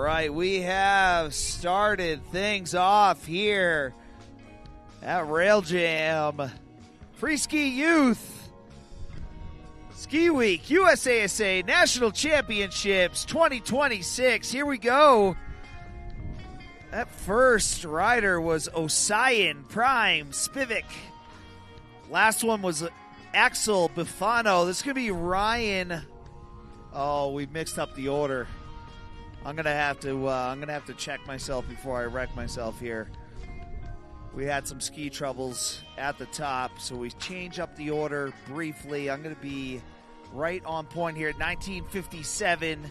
right, we have started things off here at Rail Jam. Freeski Youth Ski Week USASA National Championships 2026. Here we go. That first rider was Osayan Prime Spivak. Last one was Axel Bifano. This is going to be Ryan. Oh, we mixed up the order. I'm gonna have to check myself before I wreck myself here. We had some ski troubles at the top, so we change up the order briefly. I'm gonna be right on point here at 1957.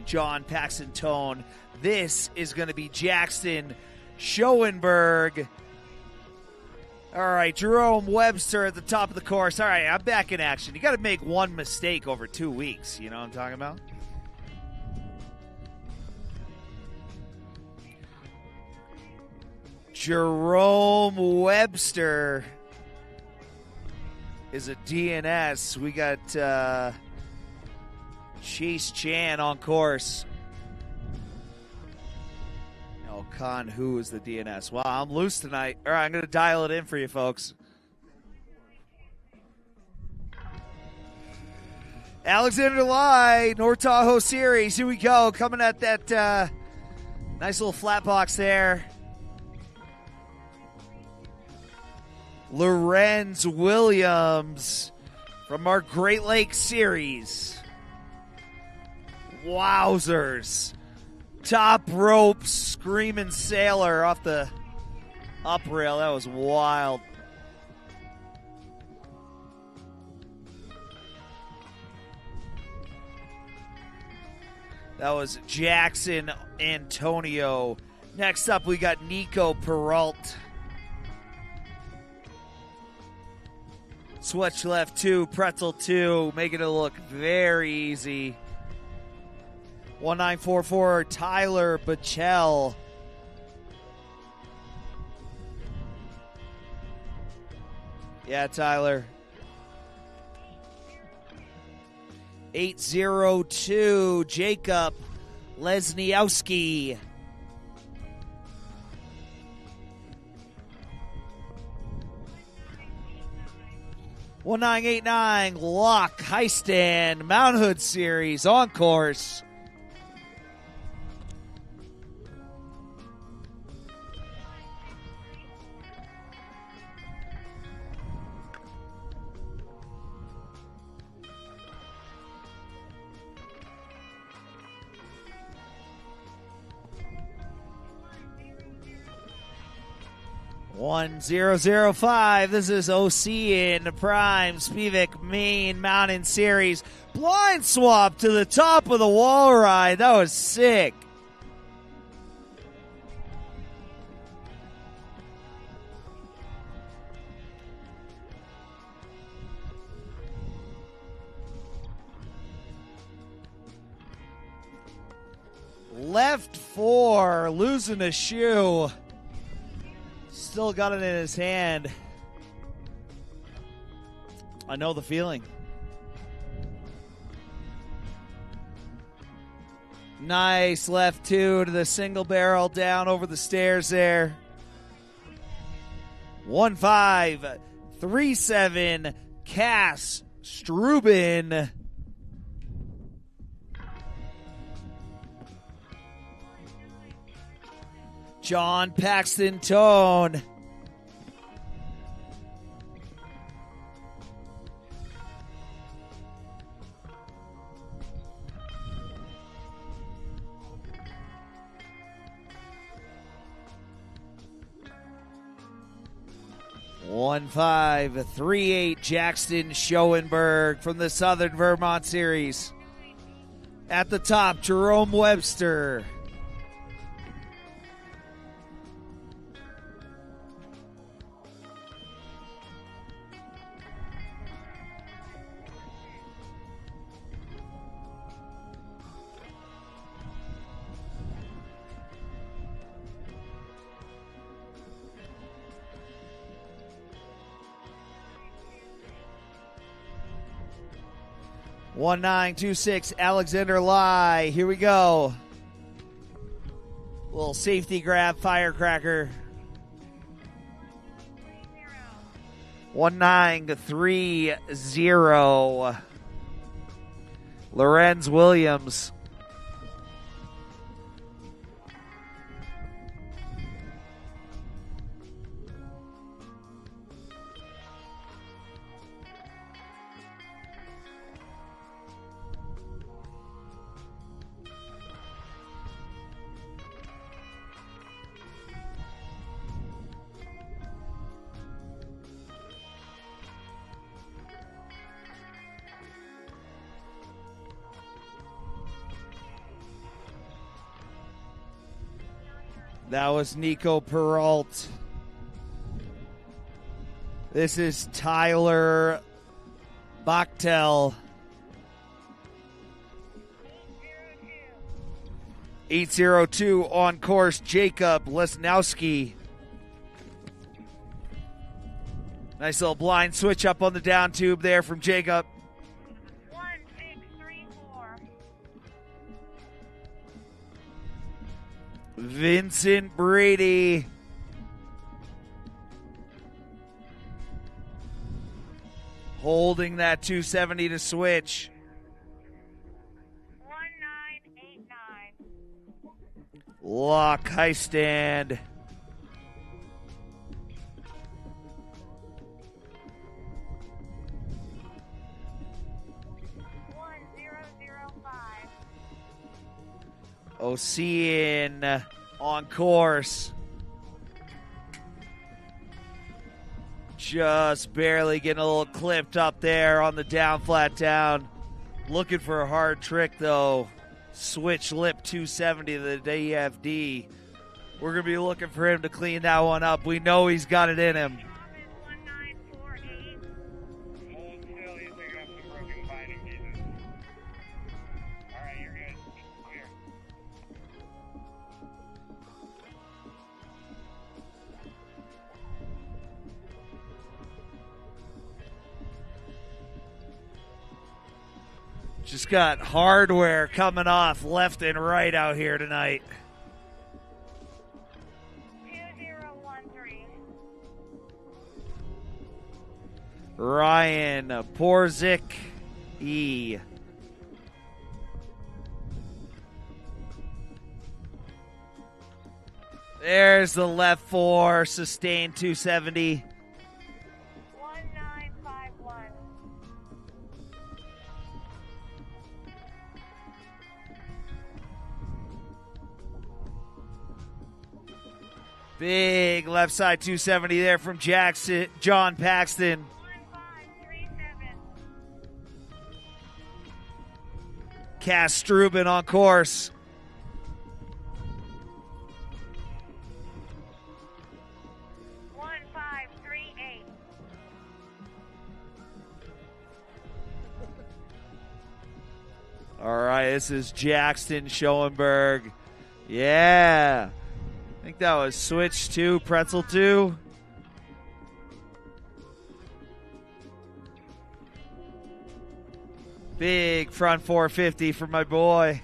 John Paxton Tone. This is going to be Jackson Schoenberg. All right, Jerome Webster at the top of the course. All right, I'm back in action. You got to make one mistake over 2 weeks. You know what I'm talking about? Jerome Webster is a DNS. We got Chase Chan on course. Khan, who is the DNS? Wow, I'm loose tonight. All right, I'm going to dial it in for you folks. Alexander Lai, North Tahoe Series. Here we go. Coming at that nice little flat box there. Lorenz Williams from our Great Lakes Series. Wowzers. Top rope, screaming sailor off the up rail. That was wild. That was Jackson Antonio. Next up, we got Nico Peralt. Switch left 2, pretzel 2, making it look very easy. 1944, Tyler Bachel. Yeah, Tyler. 802, Jacob Lesniowski. One 1989, Locke Heistan, Mount Hood Series on course. One 005. This is OC in Prime Spivak Main Mountain Series. Blind swap to the top of the wall ride. That was sick. Left 4, losing a shoe. Still got it in his hand. I know the feeling. Nice left 2 to the single barrel down over the stairs there. 1537, Cass Strubin. John Paxton Tone. One 538, Jackson Schoenberg from the Southern Vermont Series. At the top, Jerome Webster. 1926, Alexander Lai. Here we go. Little safety grab, firecracker. 1930. Lorenz Williams. That was Nico Peralt. This is Tyler Bachtel. 802 on course, Jacob Lesnowski. Nice little blind switch up on the down tube there from Jacob. 1634. Vincent Brady. Holding that 270 to switch. 1989. Lock high stand. 1005. Ocean on course. Just barely getting a little clipped up there on the down, flat down. Looking for a hard trick, though. Switch lip 270 to the DFD. We're going to be looking for him to clean that one up. We know he's got it in him. 1948. Hold still, he's picking up some broken binding pieces. Alright, you're good. Clear. Just got hardware coming off left and right out here tonight. 2013. Ryan Porzik E. There's the left four, sustained 270. 1951. Big left side 270 there from Jackson, John Paxton. 1537. Cass Strubin on course. One five three eight. All right, this is Jackson Schoenberg. Yeah. I think that was switch 2, pretzel 2. Big front 450 for my boy.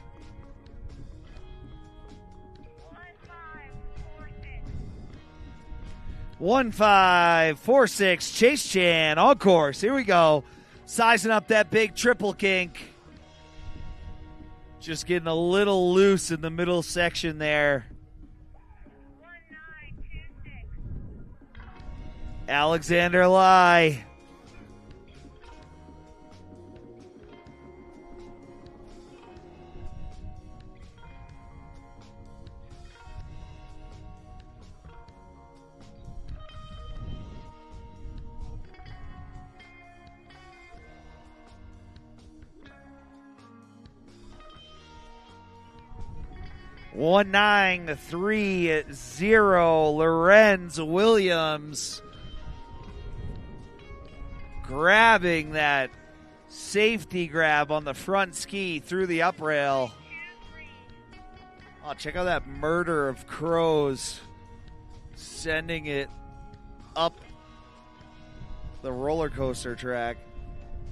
1546. 1546, Chase Chan on course. Here we go. Sizing up that big triple kink. Just getting a little loose in the middle section there. 1926. Alexander Lai. One 1930 Lorenz Williams grabbing that safety grab on the front ski through the up rail. 23. Oh, check out that murder of crows sending it up the roller coaster track.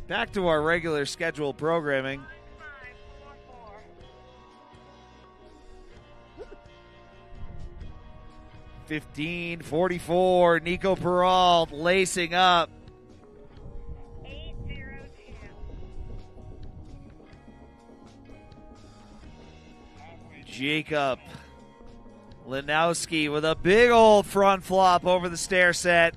Back to our regular scheduled programming. 1544. 15:44. Nico Peralt lacing up. 802. Jacob Linowski with a big old front flop over the stair set.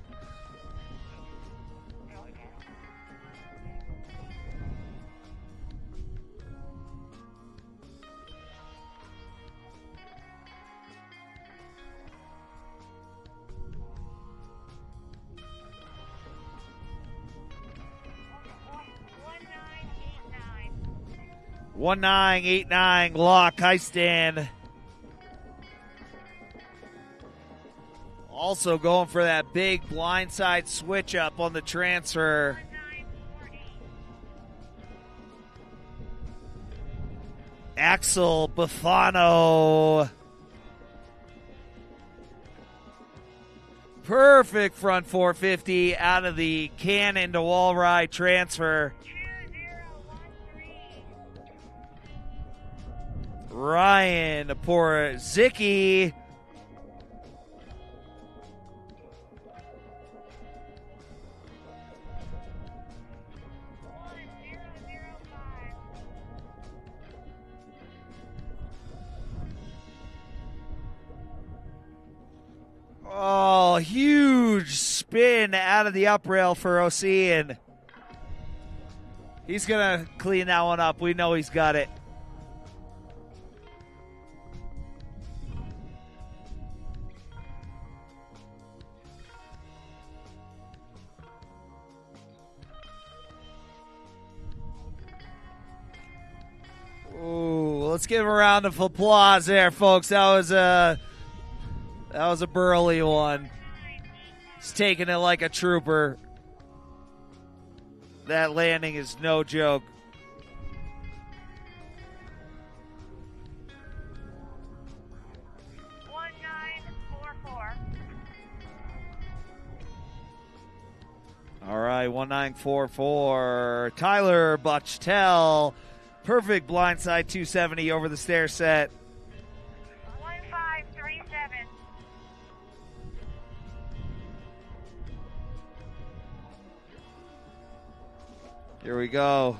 One nine eight nine. 1989 lock high stand. Also going for that big blindside switch up on the transfer. 1948. Axel Buffano. Perfect front 450 out of the cannon to wall ride transfer. 2013. Ryan Porzicki. One zero zero five. Oh, huge spin out of the up rail for Ocean. He's going to clean that one up. We know he's got it. Ooh, let's give him a round of applause there, folks. That was a burly one. He's taking it like a trooper. That landing is no joke. One nine four four. All right, 1944. Tyler Bachtel. Perfect blindside 270 over the stair set. 1537. Here we go.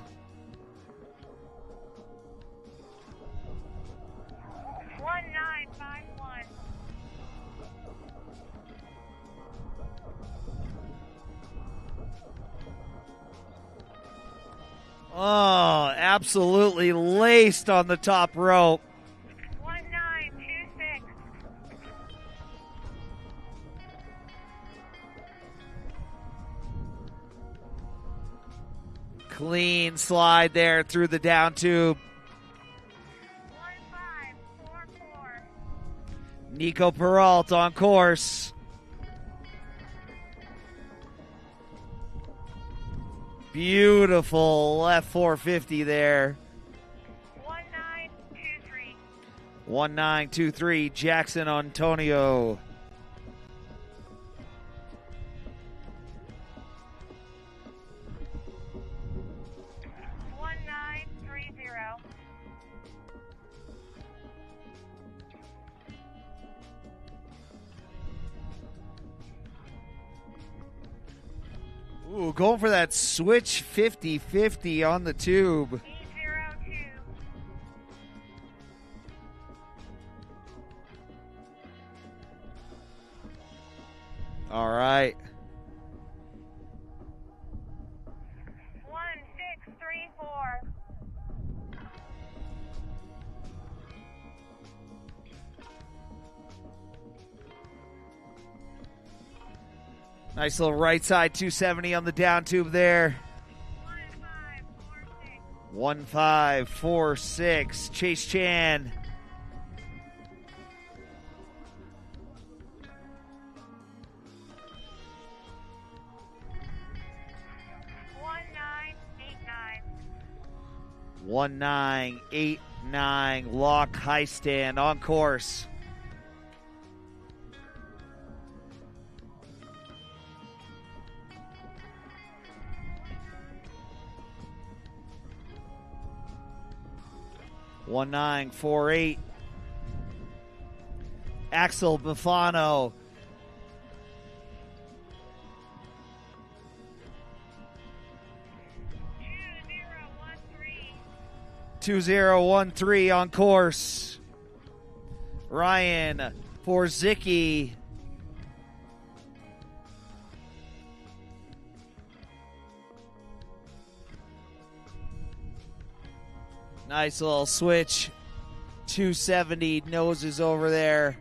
1951. Oh, absolutely laced on the top rope. 1926. Clean slide there through the down tube. 1544. Nico Peralt on course. Beautiful left 450 there. 1923. 1923, Jackson Antonio. One nine three zero. Ooh, going for that switch 50-50 on the tube. 802. All right. 1634. Nice little right side 270 on the down tube there. 1546. 1546, Chase Chan. One nine eight nine. 1989 lock high stand on course. 1948. Axel Bufano. 2013 on course. Ryan Forzicki. Nice little switch. 270 noses over there.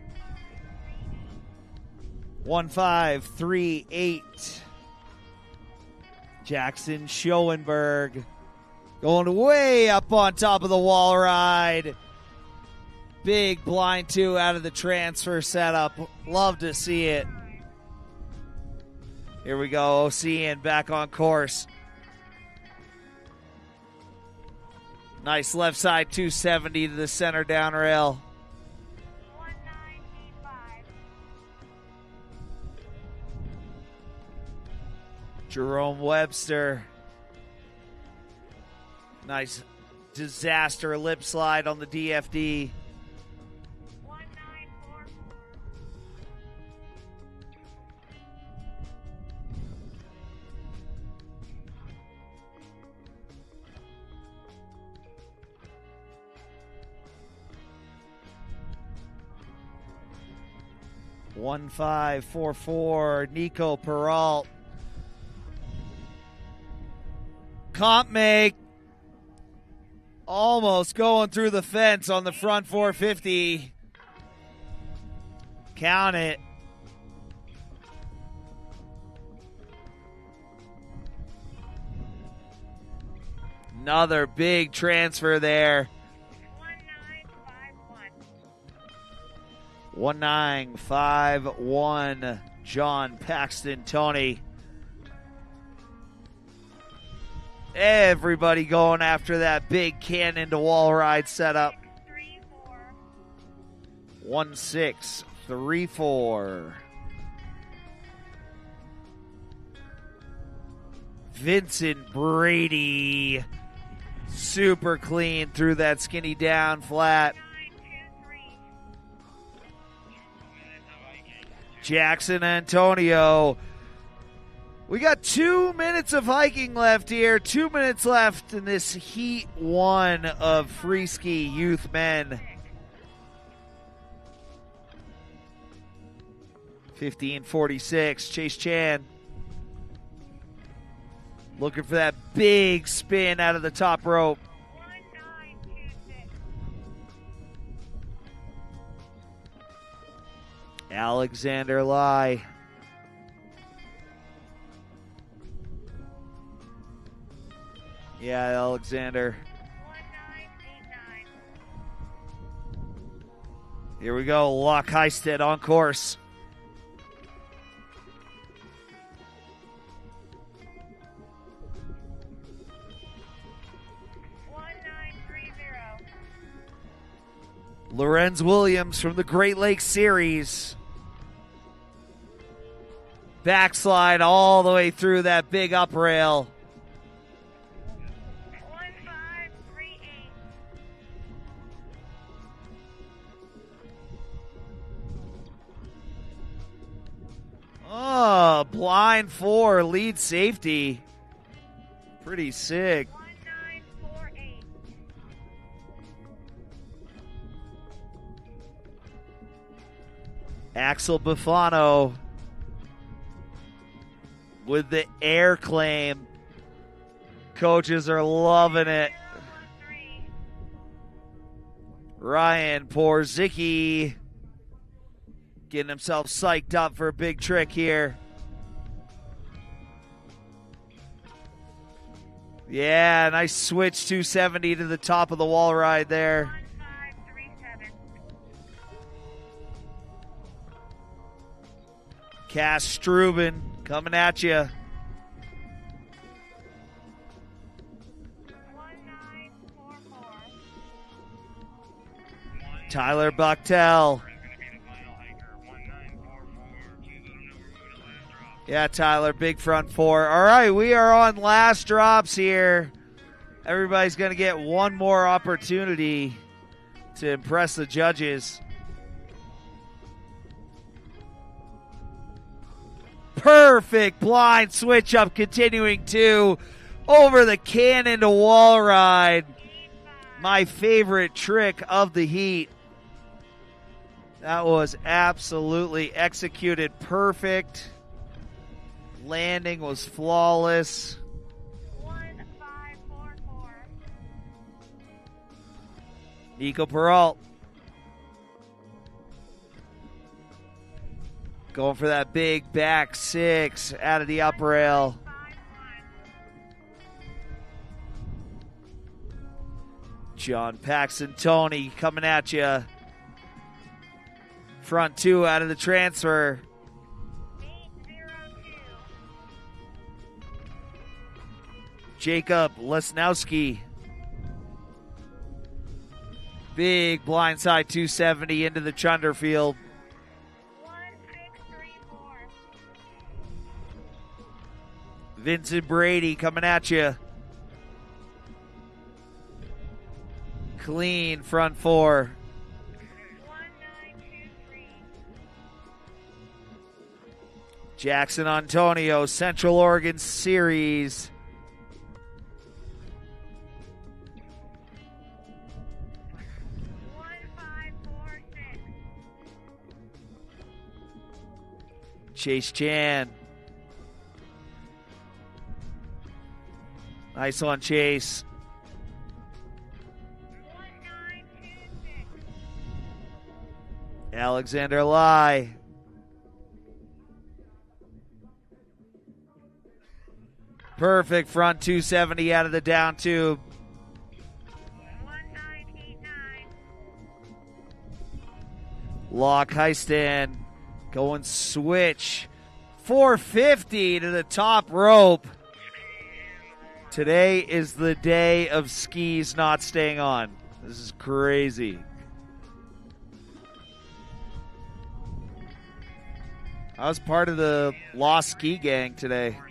1538. Jackson Schoenberg going way up on top of the wall ride. Big blind two out of the transfer setup. Love to see it. Here we go. Ocean back on course. Nice left side 270 to the center down rail. 1985. Jerome Webster. Nice disaster lip slide on the DFD. 1944. One 544 Nico Peralt. Comp make. Almost going through the fence on the front 450. Count it. Another big transfer there. 1951. 1951. John Paxton Tony. Everybody going after that big cannon to wall ride setup. 34. 1634. Vincent Brady. Super clean through that skinny down flat. 923. Jackson Antonio. We got 2 minutes of hiking left here. 2 minutes left in this Heat 1 of Freeski Youth Men. 1546, Chase Chan. Looking for that big spin out of the top rope. 1926. Alexander Lai. Yeah, Alexander. 1989. Here we go. Locke Heisted on course. Lorenz Williams from the Great Lakes Series. Backslide all the way through that big up rail. 1538. Oh, blind four, lead safety. Pretty sick. 1948. Axel Bufano with the air claim. Coaches are loving it. 313. Ryan Porzicki getting himself psyched up for a big trick here. Yeah, nice switch 270 to the top of the wall ride there. 1537. Cass Struben coming at you. 1944. Tyler Buchtel. Yeah, Tyler, big front four. All right, we are on last drops here. Everybody's going to get one more opportunity. to impress the judges. Perfect blind switch up, continuing to over the cannon to wall ride. My favorite trick of the heat. That was absolutely executed perfect. Landing was flawless. 1544. Nico Peralt going for that big back six out of the up rail. 51. John Paxton Tony coming at you. Front two out of the transfer. 802. Jacob Lesnowski. Big blindside 270 into the chunder field. 1634. Vincent Brady coming at you. Clean front four. 1923. Jackson Antonio, Central Oregon Series. 1546. Chase Chan. Nice on Chase. 1926. Alexander Lai. Perfect front 270 out of the down tube. 1989. Locke Heistan going switch. 450 to the top rope. Today is the day of skis not staying on. This is crazy. I was part of the Lost Ski Gang today. 1538.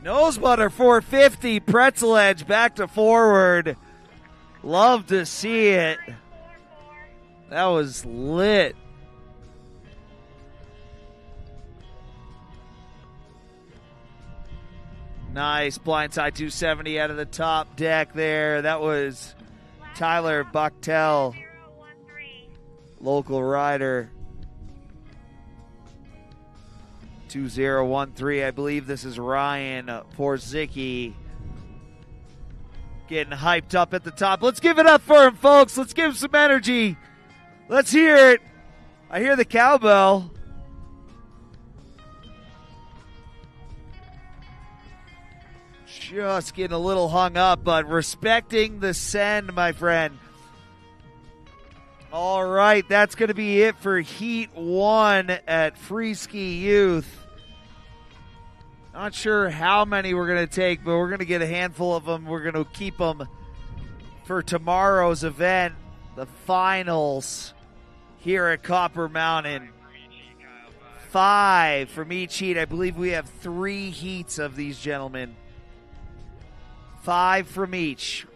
Nose butter 450, pretzel edge back to forward. Love to see it. 944. That was lit. Nice blindside 270 out of the top deck there. That was Tyler Bucktel, 013. local rider. 2013. I believe this is Ryan Porzicki getting hyped up at the top. Let's give it up for him, folks. Let's give him some energy. Let's hear it. I hear the cowbell. Just getting a little hung up, but respecting the send, my friend. All right, that's going to be it for Heat 1 at Freeski Youth. Not sure how many we're going to take, but we're going to get a handful of them. We're going to keep them for tomorrow's event, the finals here at Copper Mountain. 5 from each heat. I believe we have 3 heats of these gentlemen. 5 from each.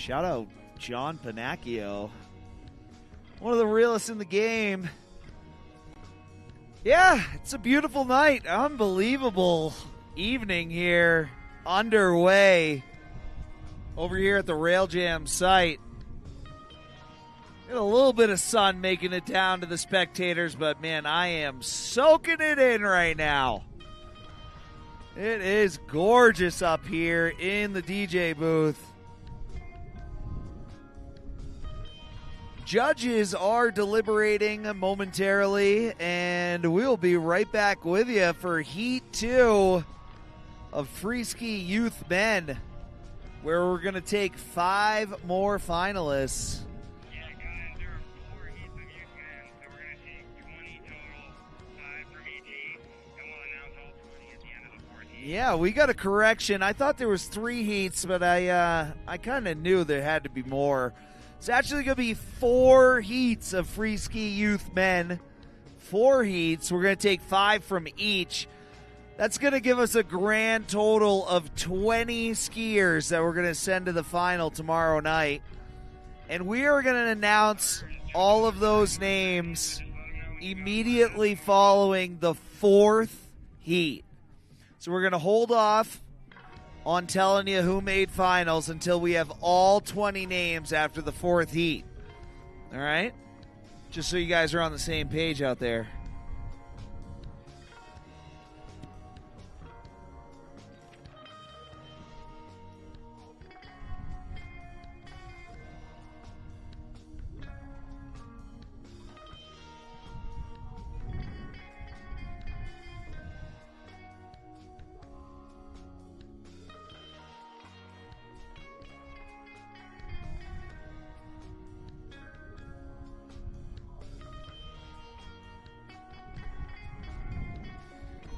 Shout out John Panacchio. One of the realest in the game. Yeah, it's a beautiful night. Unbelievable evening here underway over here at the Rail Jam site. Got a little bit of sun making it down to the spectators, but man, I am soaking it in right now. It is gorgeous up here in the DJ booth. Judges are deliberating momentarily, and we'll be right back with you for Heat 2 of Freeski Youth Men, where we're going to take 5 more finalists. Yeah, guys, there are 4 heats of youth men, so we're going to take 20 total, 5 from each heat, and we'll announce all 20 at the end of the 4th heat. Yeah, we got a correction. I thought there was 3 heats, but I kind of knew there had to be more. It's actually going to be 4 heats of Freeski Youth Men. 4 heats. We're going to take 5 from each. That's going to give us a grand total of 20 skiers that we're going to send to the final tomorrow night. And we are going to announce all of those names immediately following the 4th heat. So we're going to hold off on telling you who made finals until we have all 20 names after the 4th heat. All right? Just so you guys are on the same page out there.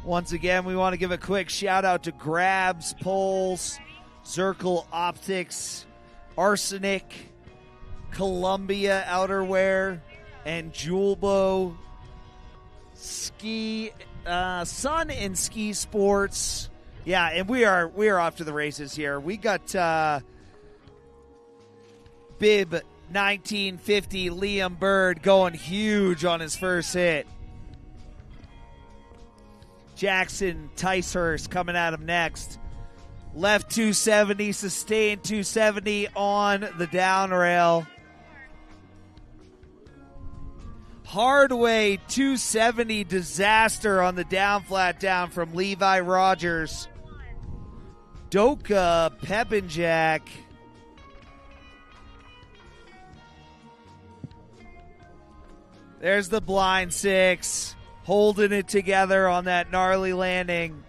Once again, we want to give a quick shout out to Grabs, Poles, Zircle Optics, Arsenic, Columbia Outerwear, and Julbo Ski, Sun and Ski Sports. Yeah, and we are off to the races here. We got Bib 1950 Liam Bird going huge on his first hit. Jackson Ticehurst coming at him next. Left 270, sustained 270 on the down rail. Hardway 270 disaster on the down flat down from Levi Rogers. Doka Peppenjack. There's the blind 6. Holding it together on that gnarly landing.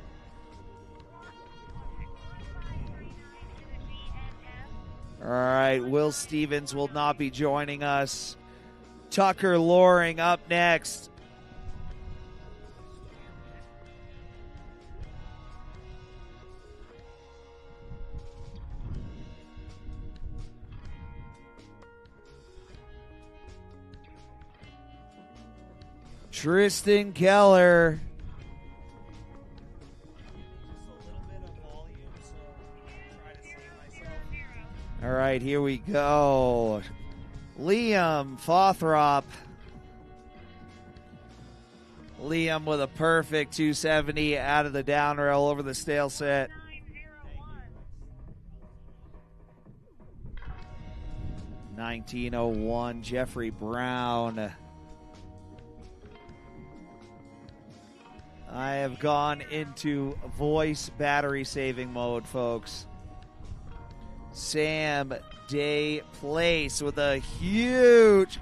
All right, Will Stevens will not be joining us. Tucker Loring up next. Tristan Keller. All right, here we go. Liam Fothrop. Liam with a perfect 270 out of the down rail over the stale set. 1901, Jeffrey Brown. I have gone into voice battery saving mode, folks. Sam Day Place with a huge,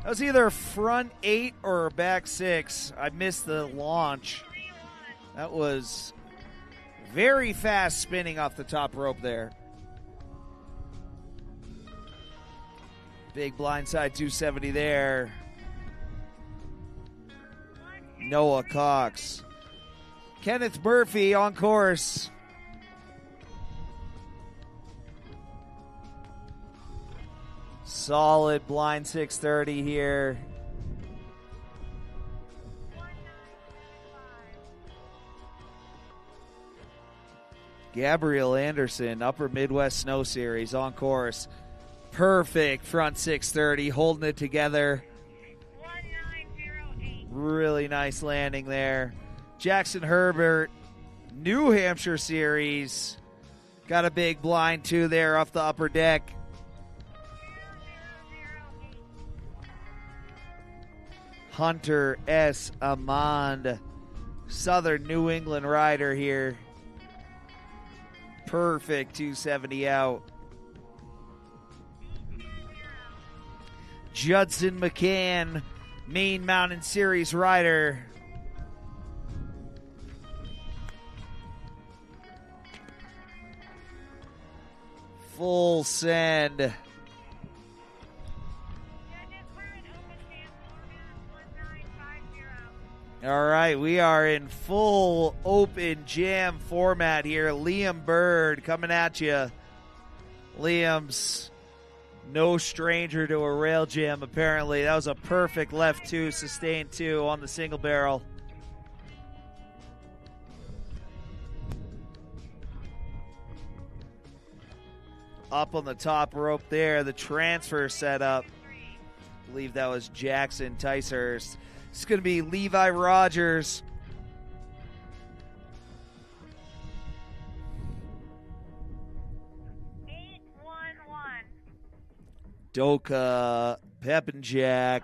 that was either a front 8 or a back 6. I missed the launch. That was very fast spinning off the top rope there. Big blindside 270 there. Noah Cox. Kenneth Murphy on course. Solid blind 630 here. Gabriel Anderson, Upper Midwest Snow Series on course. Perfect front 630, holding it together. 1908. Really nice landing there. Jackson Herbert, New Hampshire series. Got a big blind too there off the upper deck. 2008. Hunter S. Amand, Southern New England rider here. Perfect 270 out. Judson McCann, Maine Mountain Series rider. Full send. Judges were in open jam format 1950. All right, we are in full open jam format here. Liam Bird coming at you. Liam's no stranger to a rail jam, apparently. That was a perfect left two, sustained two on the single barrel. Up on the top rope there, the transfer setup. I believe that was Jackson Ticehurst. It's going to be Levi Rogers. Doka, Peppenjack.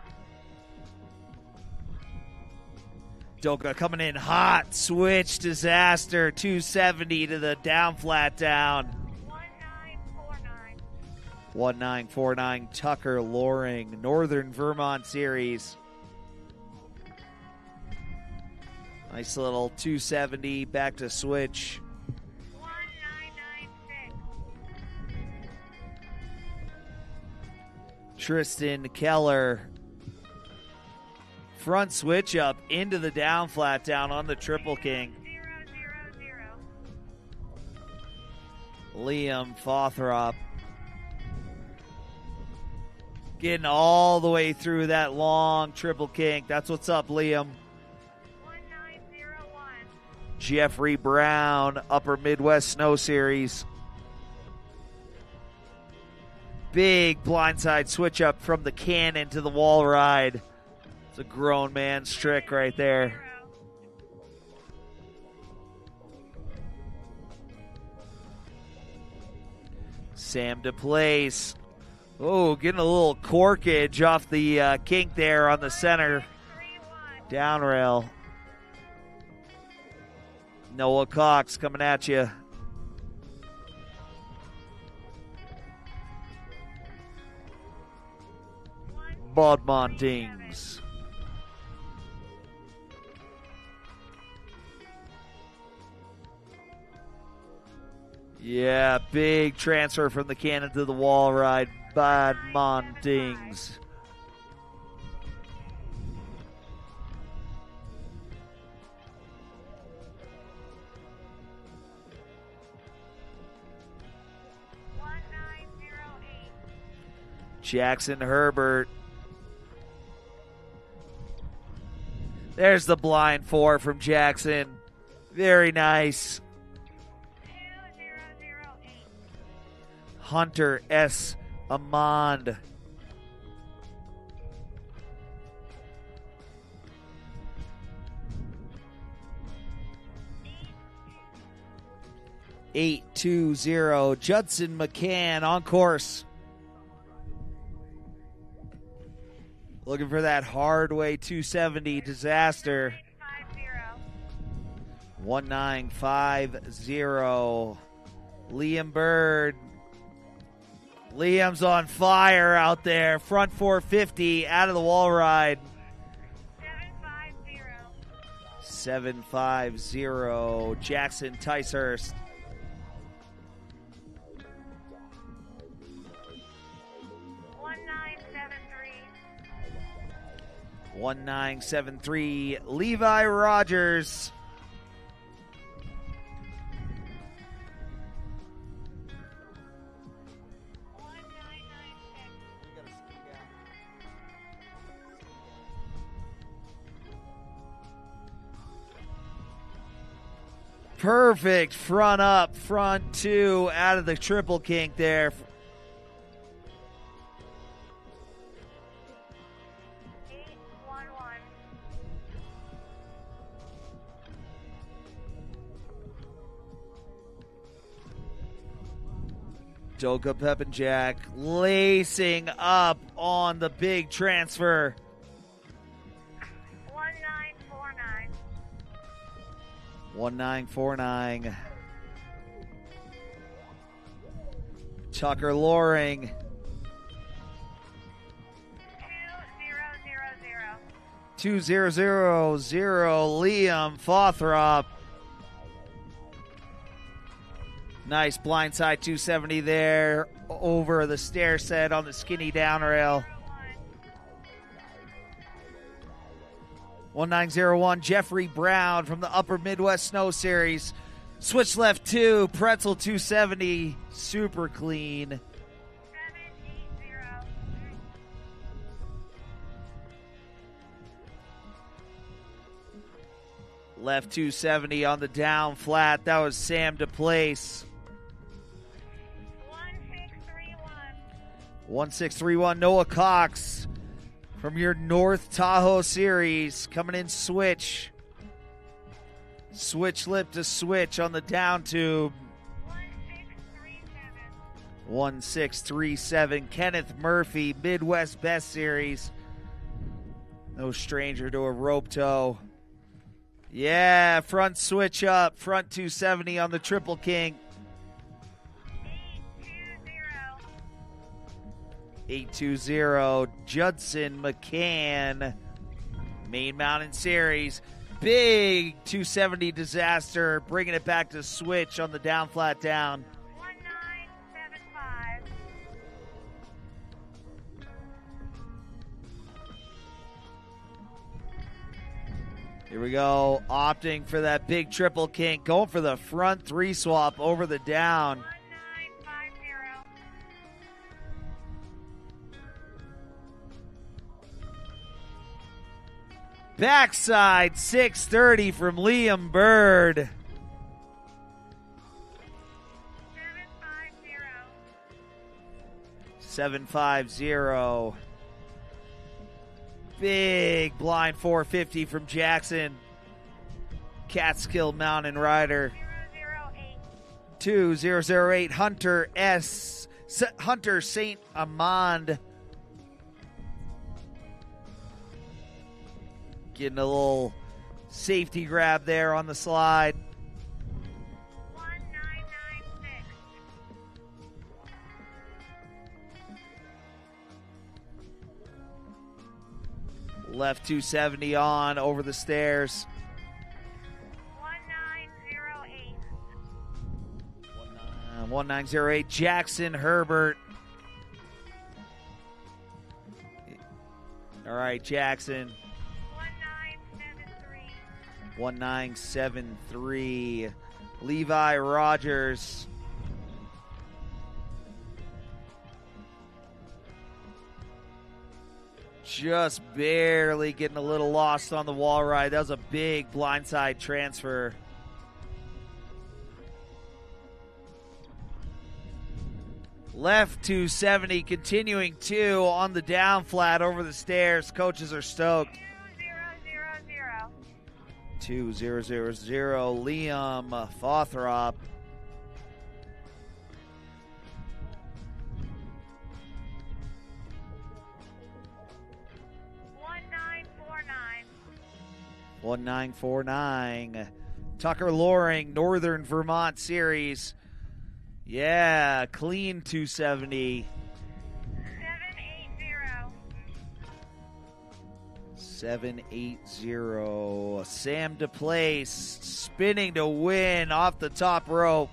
Doka coming in hot. Switch disaster. 270 to the down flat down. 1949. 1949 Tucker Loring, Northern Vermont Series. Nice little 270 back to switch. 1996. Tristan Keller. Front switch up into the down flat down on the Triple King. 000. Liam Fothrop. Getting all the way through that long Triple King. That's what's up, Liam. 1901. Jeffrey Brown, Upper Midwest Snow Series. Big blindside switch up from the cannon to the wall ride. It's a grown man's trick right there. 0. Sam DePlace. Oh, getting a little corkage off the kink there on the center 31. down rail. Noah Cox coming at you. Bodmontings. Yeah, big transfer from the cannon to the wall ride. Bodmontings. Jackson Herbert. There's the blind four from Jackson. Very nice. 2008. Hunter S. Amand. Eight 2-0. Judson McCann on course. Looking for that hardway 270 disaster. 1950. Liam Bird. Liam's on fire out there. Front 450 out of the wall ride. 750. Jackson Ticehurst. 1973. Levi Rogers. Perfect front up, front two out of the triple kink there. Doka Peppenjack lacing up on the big transfer. 1949. 1949. Tucker Loring. 2000. 2000 Liam Fothrop. Nice blindside 270 there over the stair set on the skinny down rail. 1901 Jeffrey Brown from the Upper Midwest Snow Series. Switch left 2, Pretzel 270, super clean. 780. Left 270 on the down flat. That was Sam DePlace. 1631. 1631 Noah Cox from your North Tahoe series coming in switch. Switch lip to switch on the down tube. 1637. 1637 Kenneth Murphy, Midwest Best Series. No stranger to a rope toe. Yeah, front switch up, front 270 on the Triple King. 820 Judson McCann, Main Mountain Series. Big 270 disaster, bringing it back to switch on the down flat down. 1975. Here we go, opting for that big triple kink, going for the front 3 swap over the down. 1950. Backside 630 from Liam Bird. 750. 750. Big blind 450 from Jackson. Catskill Mountain Rider. 008. 2008 Hunter St. Amand. Getting a little safety grab there on the slide. 1996. Left 270 on over the stairs. 1908. 1908 Jackson Herbert. All right, Jackson. 1973. 1973 Levi Rogers. Just barely getting a little lost on the wall ride. That was a big blindside transfer. Left 270, continuing 2 on the down flat over the stairs. Coaches are stoked. 2000. 2000 Liam Fothrop. $1949. 1949 Tucker Loring, Northern Vermont Series. Yeah, clean 270. 780. 780 Sam DePlace spinning to win off the top rope.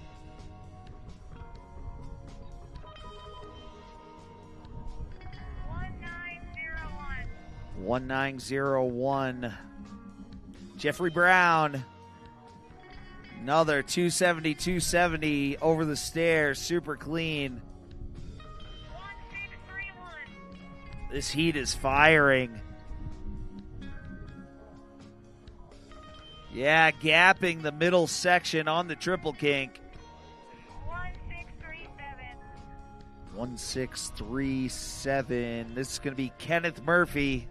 1901 Jeffrey Brown. Another 270 over the stairs, super clean. 1631. This heat is firing. Yeah, gapping the middle section on the triple kink. 1637. 1637. This is going to be Kenneth Murphy.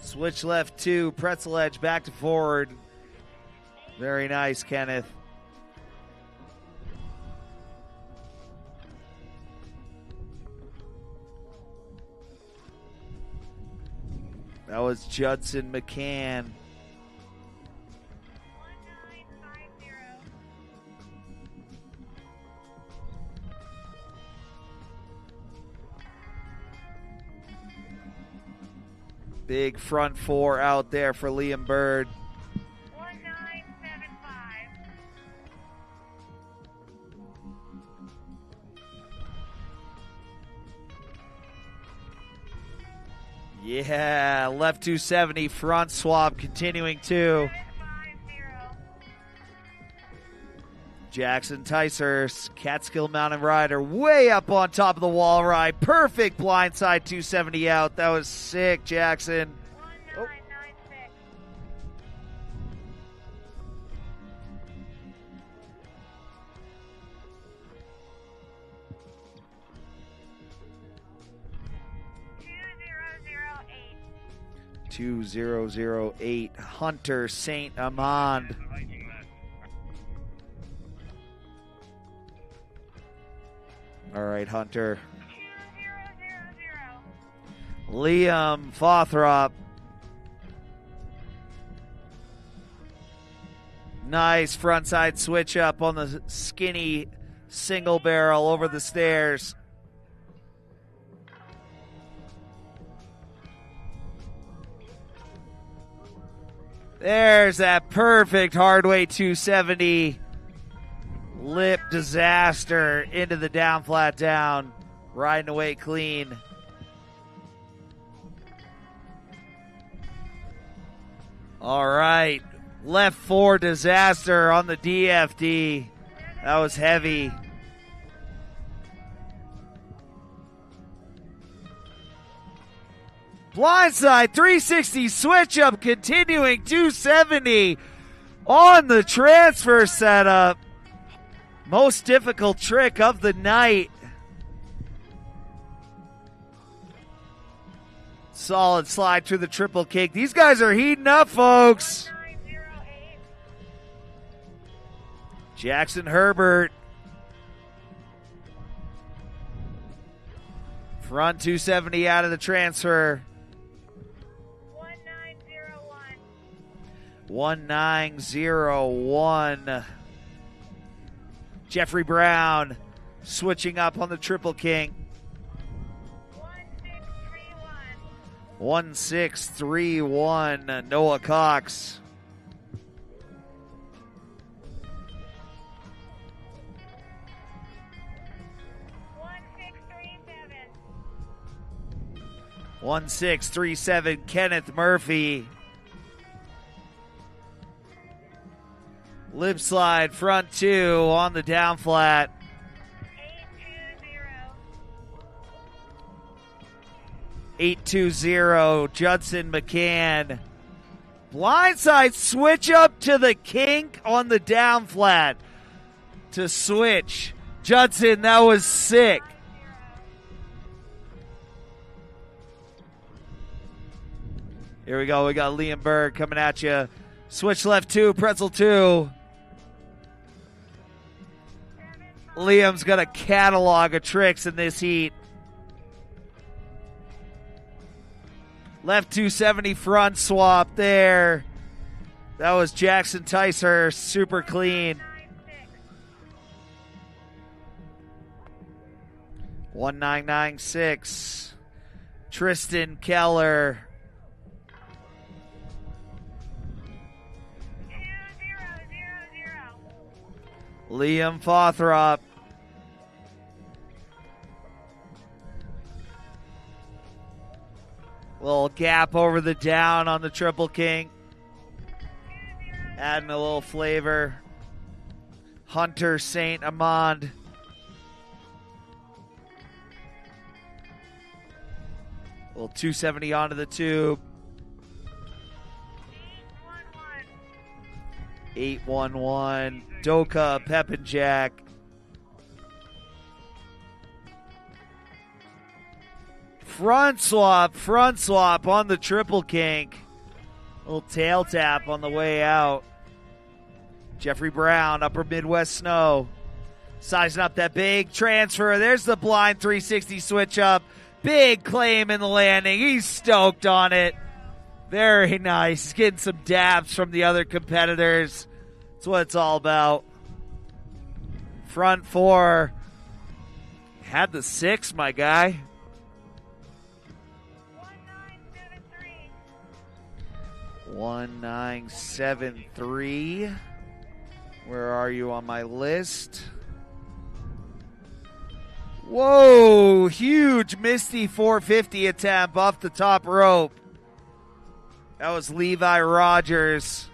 Switch left 2, pretzel edge back to forward. Very nice, Kenneth. That was Judson McCann. 1950. Big front four out there for Liam Bird. 1975. Yeah, left 270, front swap continuing too. 750. Jackson Ticehurst, Catskill Mountain Rider, way up on top of the wall ride. Perfect blindside 270 out. That was sick, Jackson. 1996. $2008. 2008, Hunter St. Amand. Viking left. All right, Hunter. 2000. Liam Fothrop. Nice frontside switch up on the skinny single barrel over the stairs. There's that perfect hardway 270. Lip disaster into the down flat down. Riding away clean. All right. Left four disaster on the DFD. That was heavy. Blindside 360 switch up continuing 270 on the transfer setup. Most difficult trick of the night. Solid slide through the triple kick. These guys are heating up, folks. 1908. Jackson Herbert. Front 270 out of the transfer. 1901. 1901. Jeffrey Brown switching up on the triple king. 1631. 1631. Noah Cox. $1637. 1637. Kenneth Murphy. Lip slide front two on the down flat. 820. Judson McCann. Blindside switch up to the kink on the down flat to switch. Judson, that was sick. Here we go. We got Liam Berg coming at you. Switch left two, pretzel two. Liam's got a catalog of tricks in this heat. Left 270 front swap there. That was Jackson Ticehurst, super clean. 1996. Tristan Keller. 2000. Liam Fothrop. Little gap over the down on the triple king. Adding a little flavor. Hunter St. Amand. Little 270 onto the tube. 811. Doka Pepinjack. Front swap on the triple kink. Little tail tap on the way out. Jeffrey Brown, Upper Midwest Snow. Sizing up that big transfer. There's the blind 360 switch up. Big claim in the landing. He's stoked on it. Very nice. Getting some dabs from the other competitors. That's what it's all about. Front four. Had the 6, my guy. 1973. Where are you on my list? Whoa, huge Misty 450 attempt off the top rope. That was Levi Rogers.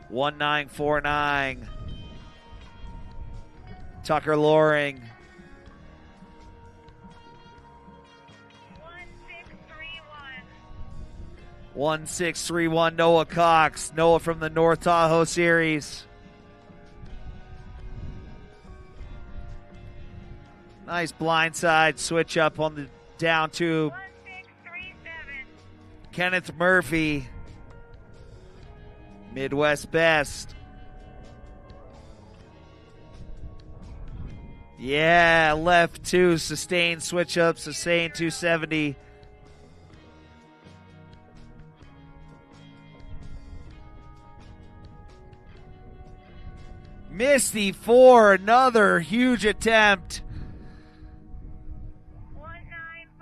1949. Tucker Loring. 1631. Noah Cox. Noah from the North Tahoe series. Nice blindside switch up on the down tube. 1637. Kenneth Murphy. Midwest best. Yeah, left 2, sustained switch up, sustained 270. Misty 4, another huge attempt. 1950.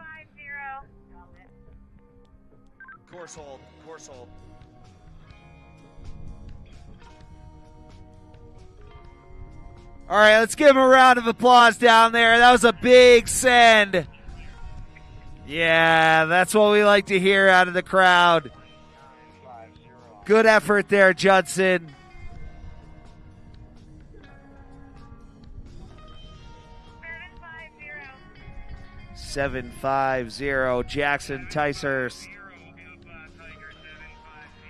Course hold, course hold. All right, let's give him a round of applause down there. That was a big send. Yeah, that's what we like to hear out of the crowd. Good effort there, Judson. 750. Jackson Ticehurst.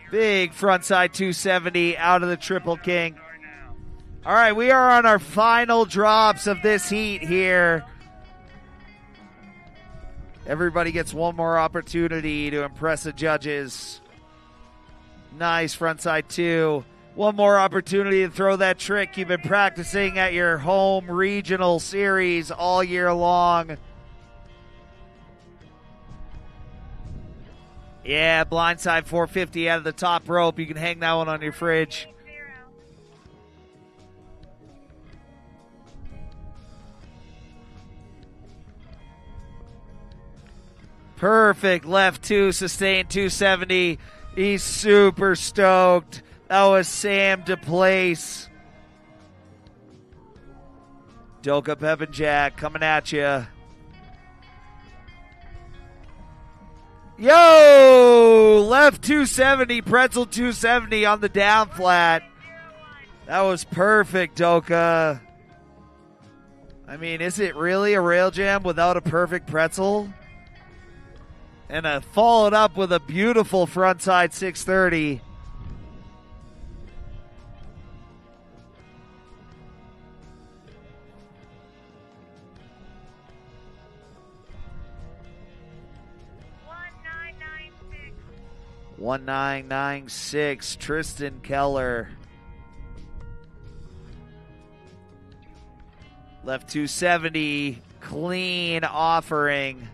Big frontside 270 out of the Triple King. All right, we are on our final drops of this heat here. Everybody gets one more opportunity to impress the judges. Nice frontside 2. One more opportunity to throw that trick you've been practicing at your home regional series all year long. Yeah, blindside 450 out of the top rope. You can hang that one on your fridge. Perfect left 2, sustained 270. He's super stoked. That was Sam DePlace. Doka Pepinjack coming at you. Yo! Left 270, pretzel 270 on the down flat. That was perfect, Doka. I mean, is it really a rail jam without a perfect pretzel? And followed up with a beautiful frontside 630. $1996, Tristan Keller. Left 270, clean offering.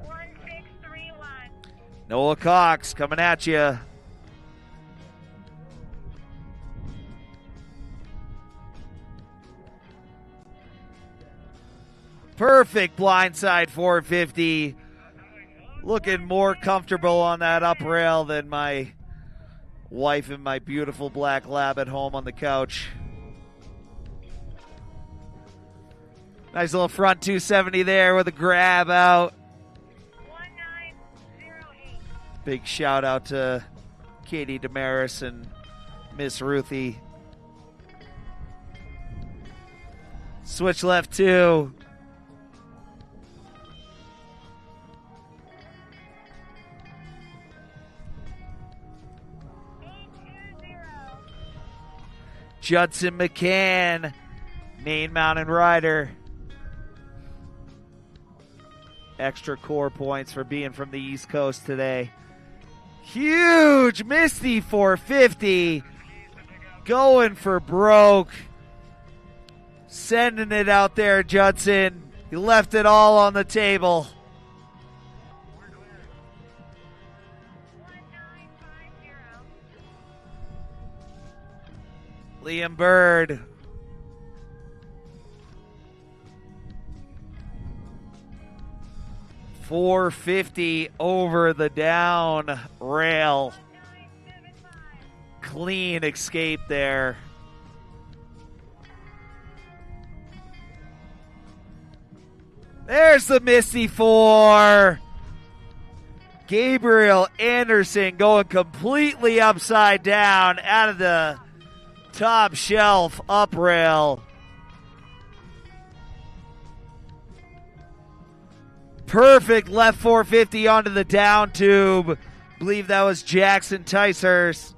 1631. Noah Cox coming at you. Perfect blindside 450. Looking more comfortable on that up rail than my wife and my beautiful black lab at home on the couch. Nice little front 270 there with a grab out. 1908. Big shout out to Katie Damaris and Miss Ruthie. Switch left 2. Judson McCann, Main Mountain Rider. Extra core points for being from the East Coast today. Huge Misty 450. Going for broke. Sending it out there, Judson. He left it all on the table. Liam Bird. .450 over the down rail. Clean escape there. There's the Misty 4. Gabriel Anderson going completely upside down out of the top shelf up rail. Perfect left 450 onto the down tube. Believe that was Jackson Ticehurst.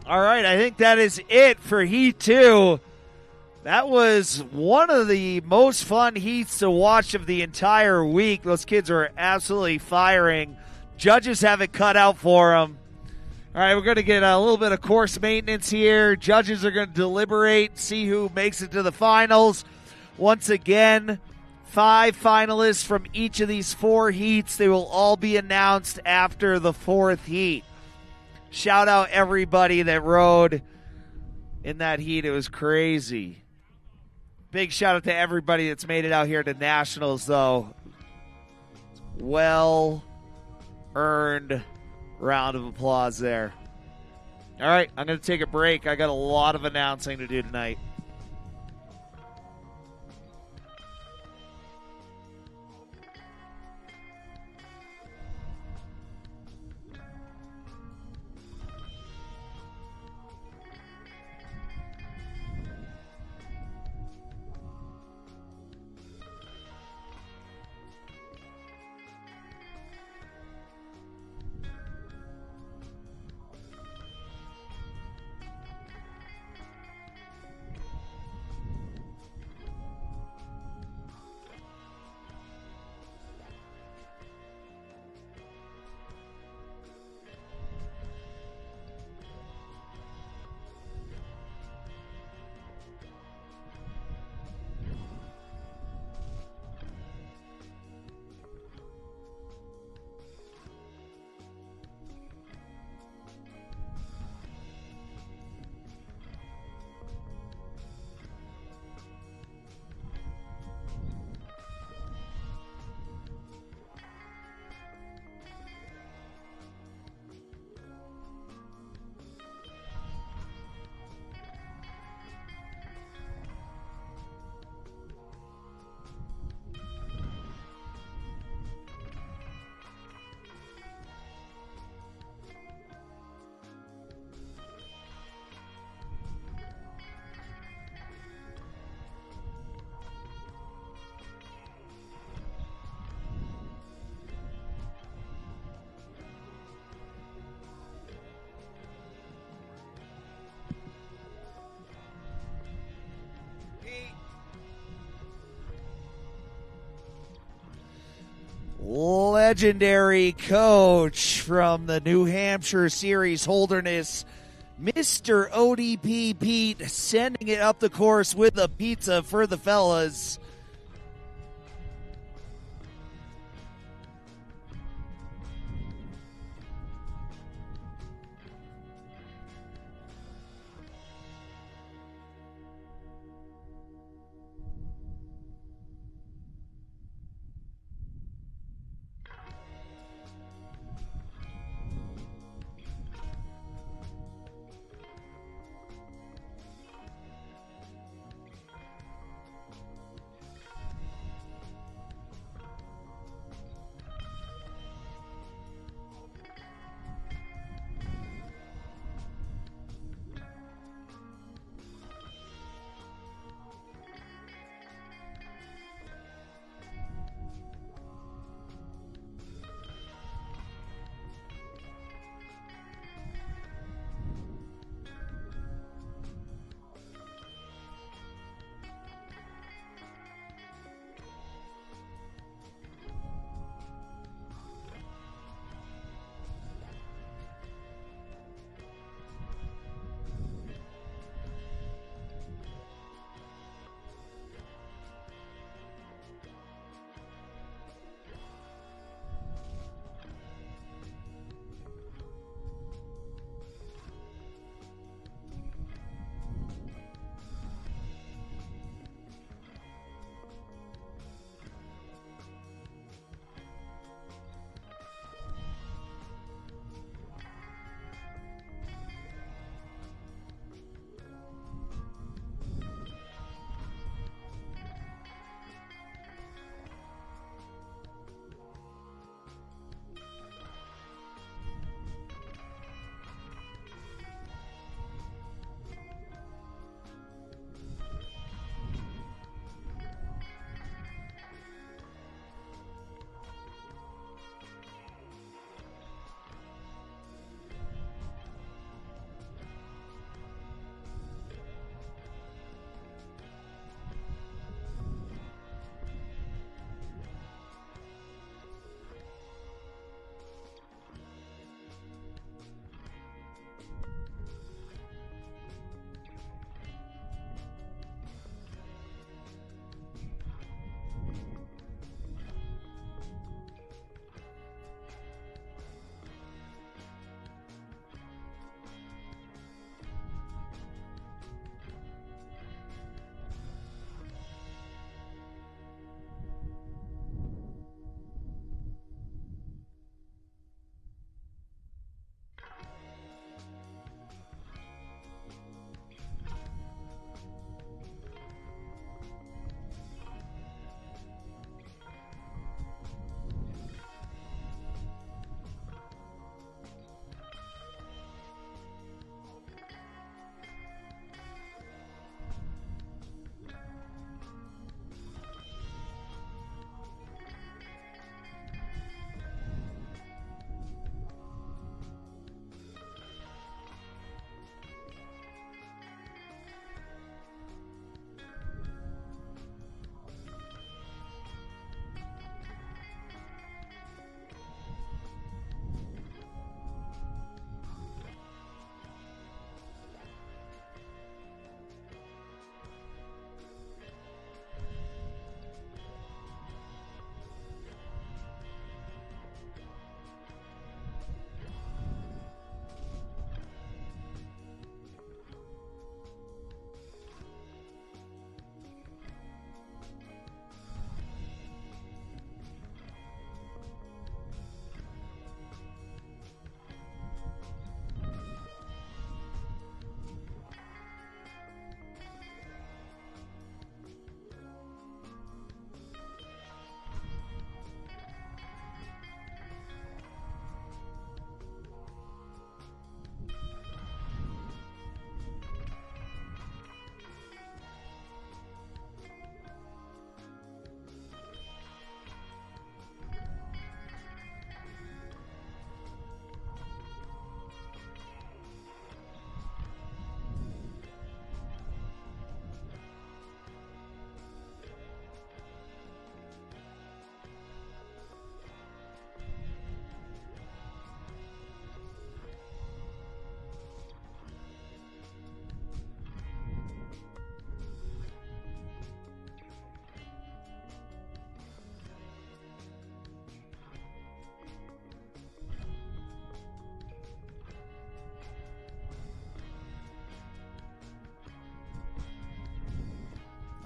All right, I think that is it for Heat 2. That was one of the most fun heats to watch of the entire week. Those kids are absolutely firing. Judges have it cut out for them. All right, we're going to get a little bit of course maintenance here. Judges are going to deliberate, see who makes it to the finals. Once again, 5 finalists from each of these 4 heats. They will all be announced after the 4th heat. Shout out everybody that rode in that heat. It was crazy. Big shout out to everybody that's made it out here to Nationals, though. Well earned round of applause there. All right, I'm going to take a break. I got a lot of announcing to do tonight. Legendary coach from the New Hampshire Series Holderness, Mr. ODP Pete, sending it up the course with a pizza for the fellas.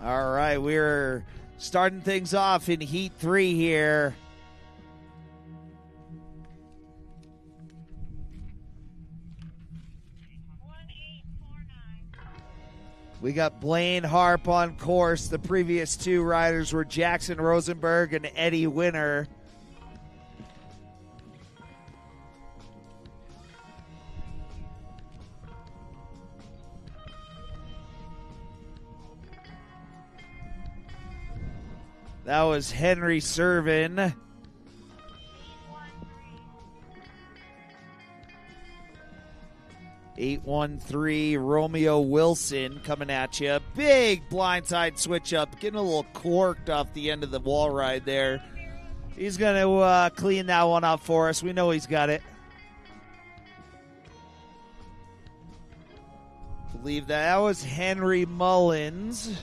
All right, we're starting things off in Heat 3 here. We got Blaine Harp on course. The previous two riders were Jackson Rosenberg and Eddie Winner. That was Henry Servin. $813 Romeo Wilson coming at you. Big blindside switch up. Getting a little corked off the end of the wall ride there. He's going to clean that one up for us. We know he's got it. Believe that was Henry Mullins.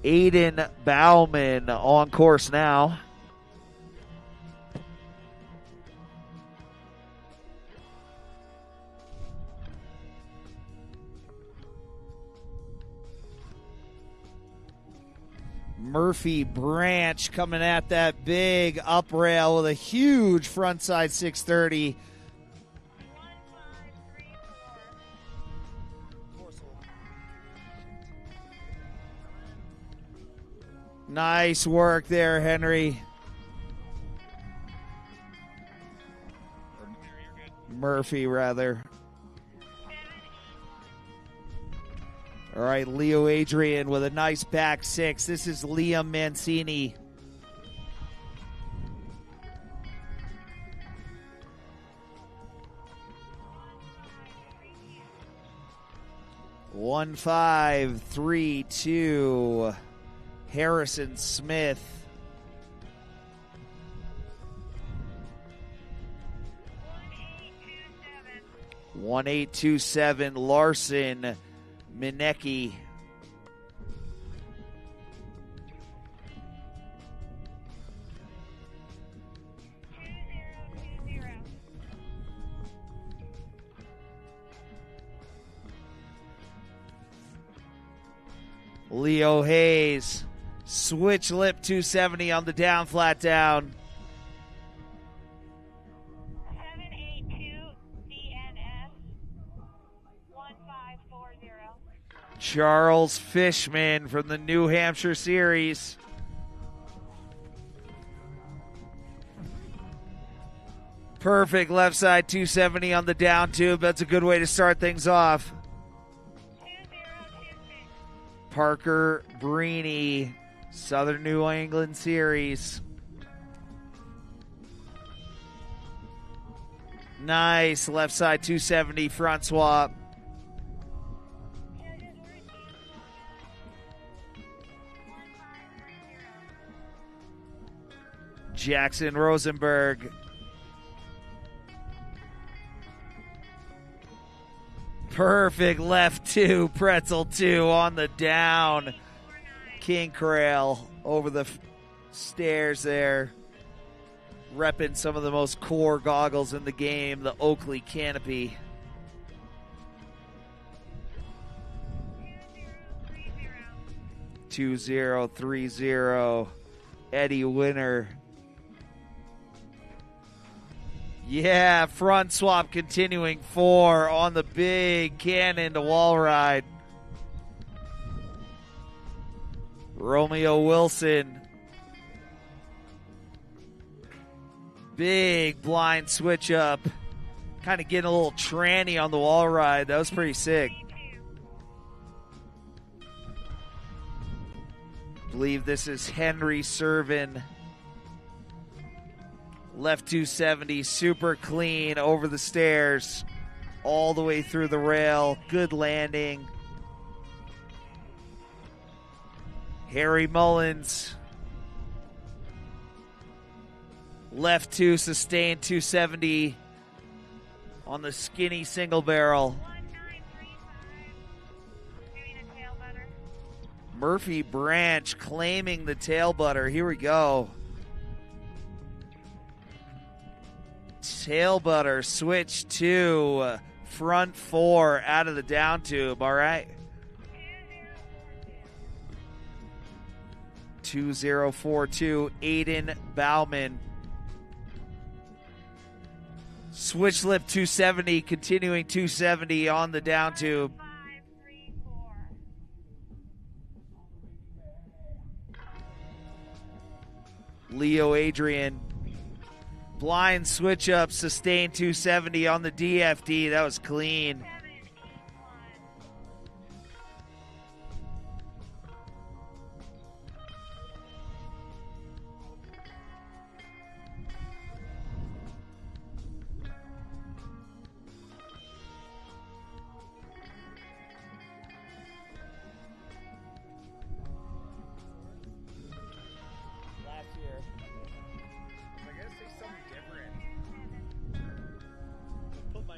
Aiden Bauman on course now. Murphy Branch coming at that big up rail with a huge frontside 630. Nice work there, Henry. Murphy, rather. All right, Leo Adrian with a nice back six. This is Liam Mancini. One, 5, 3, 2. Harrison Smith. 1827 Larson Minecki. Leo Hayes. Switch lip 270 on the down, flat down. 782 DNS 1540. Charles Fishman from the New Hampshire Series. Perfect left side 270 on the down tube. That's a good way to start things off. 2026. Parker Brini, Southern New England Series. Nice left side 270 front swap. Jackson Rosenberg. Perfect left 2, pretzel 2 on the down. King Corral over the stairs there. Repping some of the most core goggles in the game, the Oakley Canopy. 2030 Eddie Winner. Yeah, front swap continuing 4 on the big cannon to wall ride. Romeo Wilson. Big blind switch up. Kind of getting a little tranny on the wall ride. That was pretty sick. Believe this is Henry Servin. Left 270, super clean over the stairs, all the way through the rail. Good landing. Harry Mullins. Left 2, sustained 270 on the skinny single barrel. 1935. Doing a tail butter. Murphy Branch claiming the tail butter. Here we go. Tail butter, switch 2, front 4 out of the down tube, all right? 2042, Aiden Bauman. Switch lip 270, continuing 270 on the down tube. 534. Leo Adrian. Blind switch up, sustained 270 on the DFD. That was clean.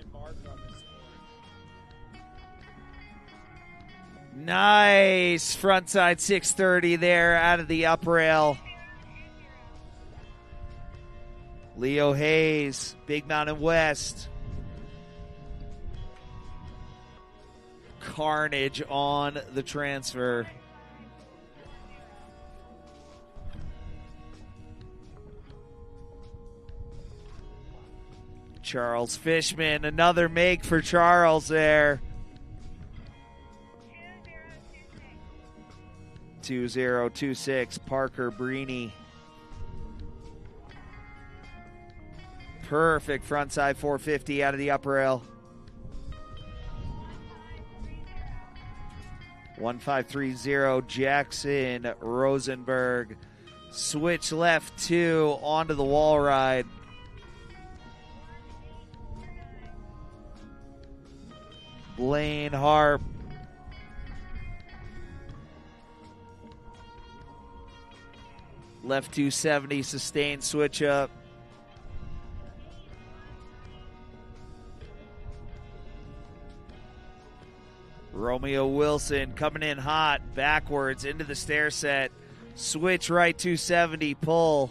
781. Nice frontside 630 there out of the up rail. Leo Hayes, Big Mountain West. Carnage on the transfer. Charles Fishman, another make for Charles there. 2026, Parker Brini. Perfect frontside 450 out of the upper rail. 1530, Jackson Rosenberg. Switch left 2 onto the wall ride. Blaine Harp. Left 270, sustained switch up. Romeo Wilson coming in hot, backwards into the stair set. Switch right 270, pull.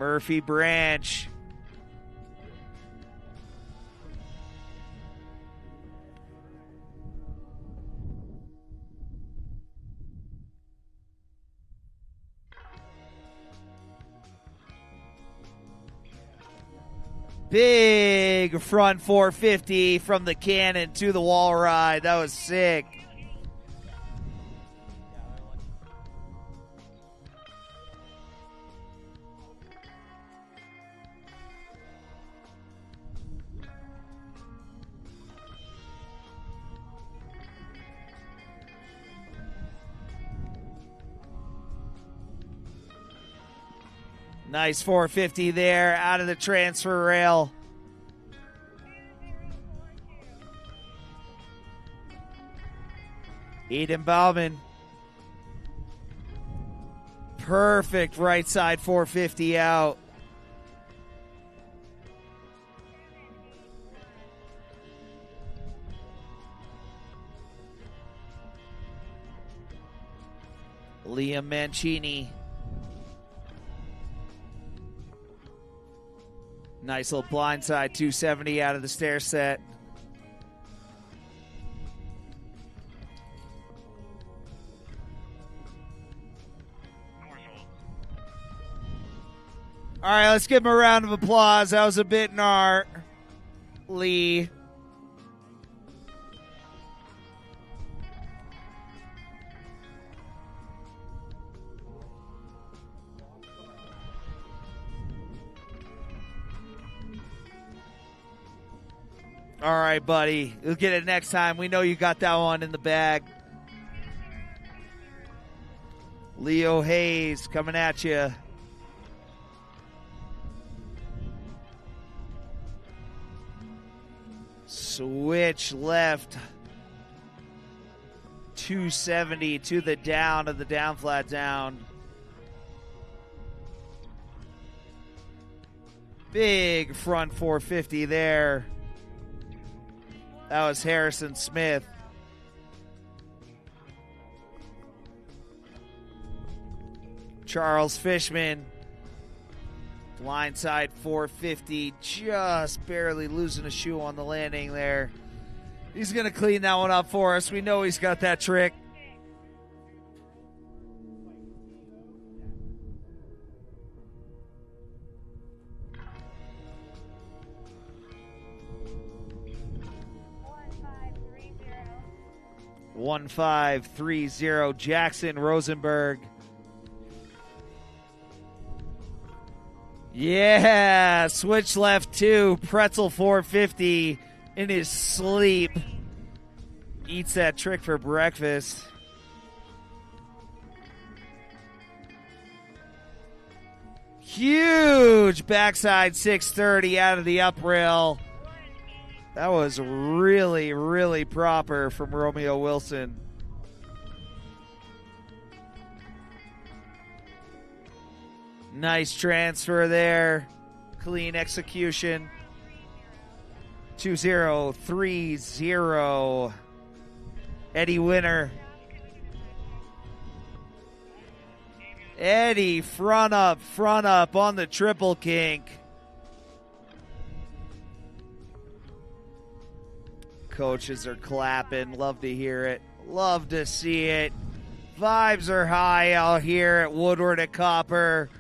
Murphy Branch. Big front 450 from the cannon to the wall ride. That was sick. Nice 450 there out of the transfer rail. Eden Bauman. Perfect right side 450 out. Liam Mancini. Nice little blindside 270 out of the stair set. All right, let's give him a round of applause. That was a bit gnarly. All right, buddy. You'll get it next time. We know you got that one in the bag. Leo Hayes coming at you. Switch left. 270 to the down of the down flat down. Big front 450 there. That was Harrison Smith. Charles Fishman. Blindside 450, just barely losing a shoe on the landing there. He's going to clean that one up for us. We know he's got that trick. One 530 Jackson Rosenberg. Yeah, switch left 2, pretzel 450 in his sleep. Eats that trick for breakfast. Huge backside 630 out of the up rail. That was really, really proper from Romeo Wilson. Nice transfer there. Clean execution. 2030. Eddie Winner. Eddie front up on the triple kink. Coaches are clapping. Love to hear it. Love to see it. Vibes are high out here at Woodward at Copper.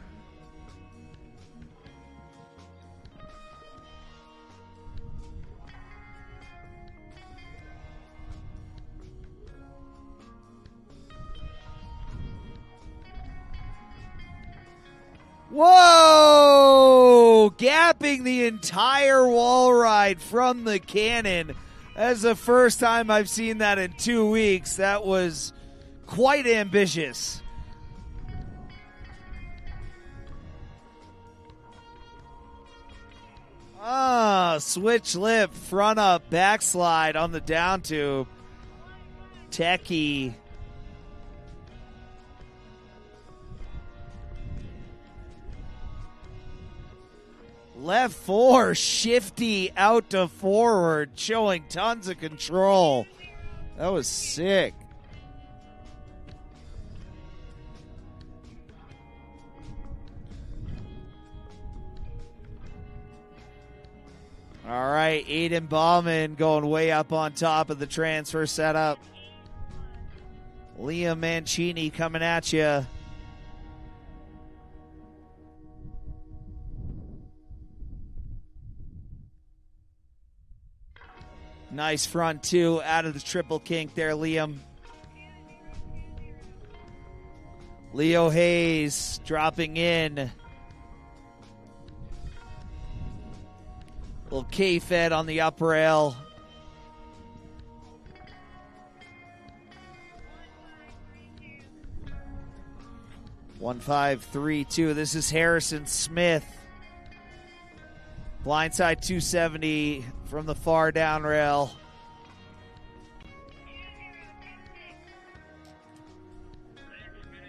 Whoa! Gapping the entire wall ride from the cannon. That's the first time I've seen that in 2 weeks. That was quite ambitious. Switch lip, front up, backslide on the down tube. Techie. Left 4, shifty out to forward, showing tons of control. That was sick. All right, Aiden Bauman going way up on top of the transfer setup. Liam Mancini coming at you. Nice front 2 out of the triple kink there, Liam. Leo Hayes dropping in. Little K-Fed on the up rail. One 532. This is Harrison Smith. Blindside 270 from the far down rail.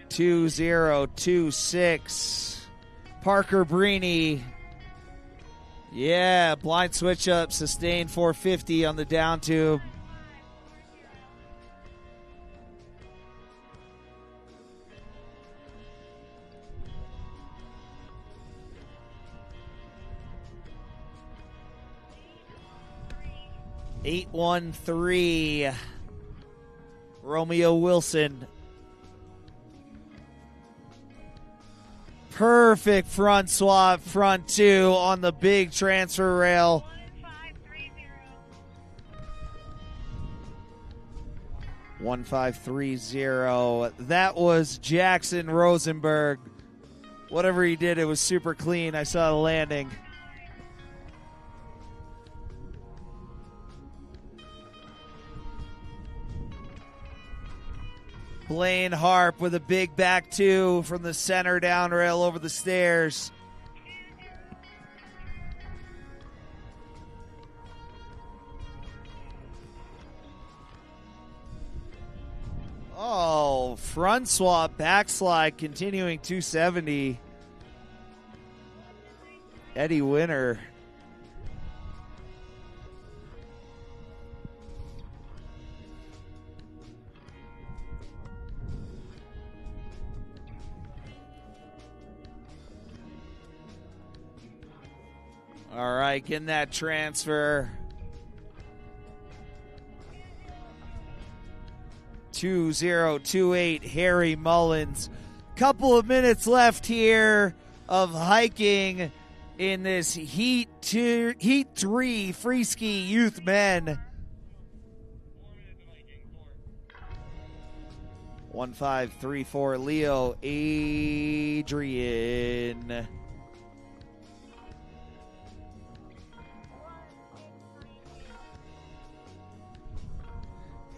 Two 026. Parker Brini. Yeah, blind switch up, sustained 450 on the down tube. Eight 1-3. Romeo Wilson. Perfect front swap, front 2 on the big transfer rail. 1530. That was Jackson Rosenberg. Whatever he did, it was super clean. I saw the landing. Blaine Harp with a big back 2 from the center down rail over the stairs. Oh, front swap, backslide, continuing 270. Eddie Winter. All right, getting that transfer. 2028 Harry Mullins. Couple of minutes left here of hiking in this Heat 3 Freeski Youth Men. 1534 Leo Adrian.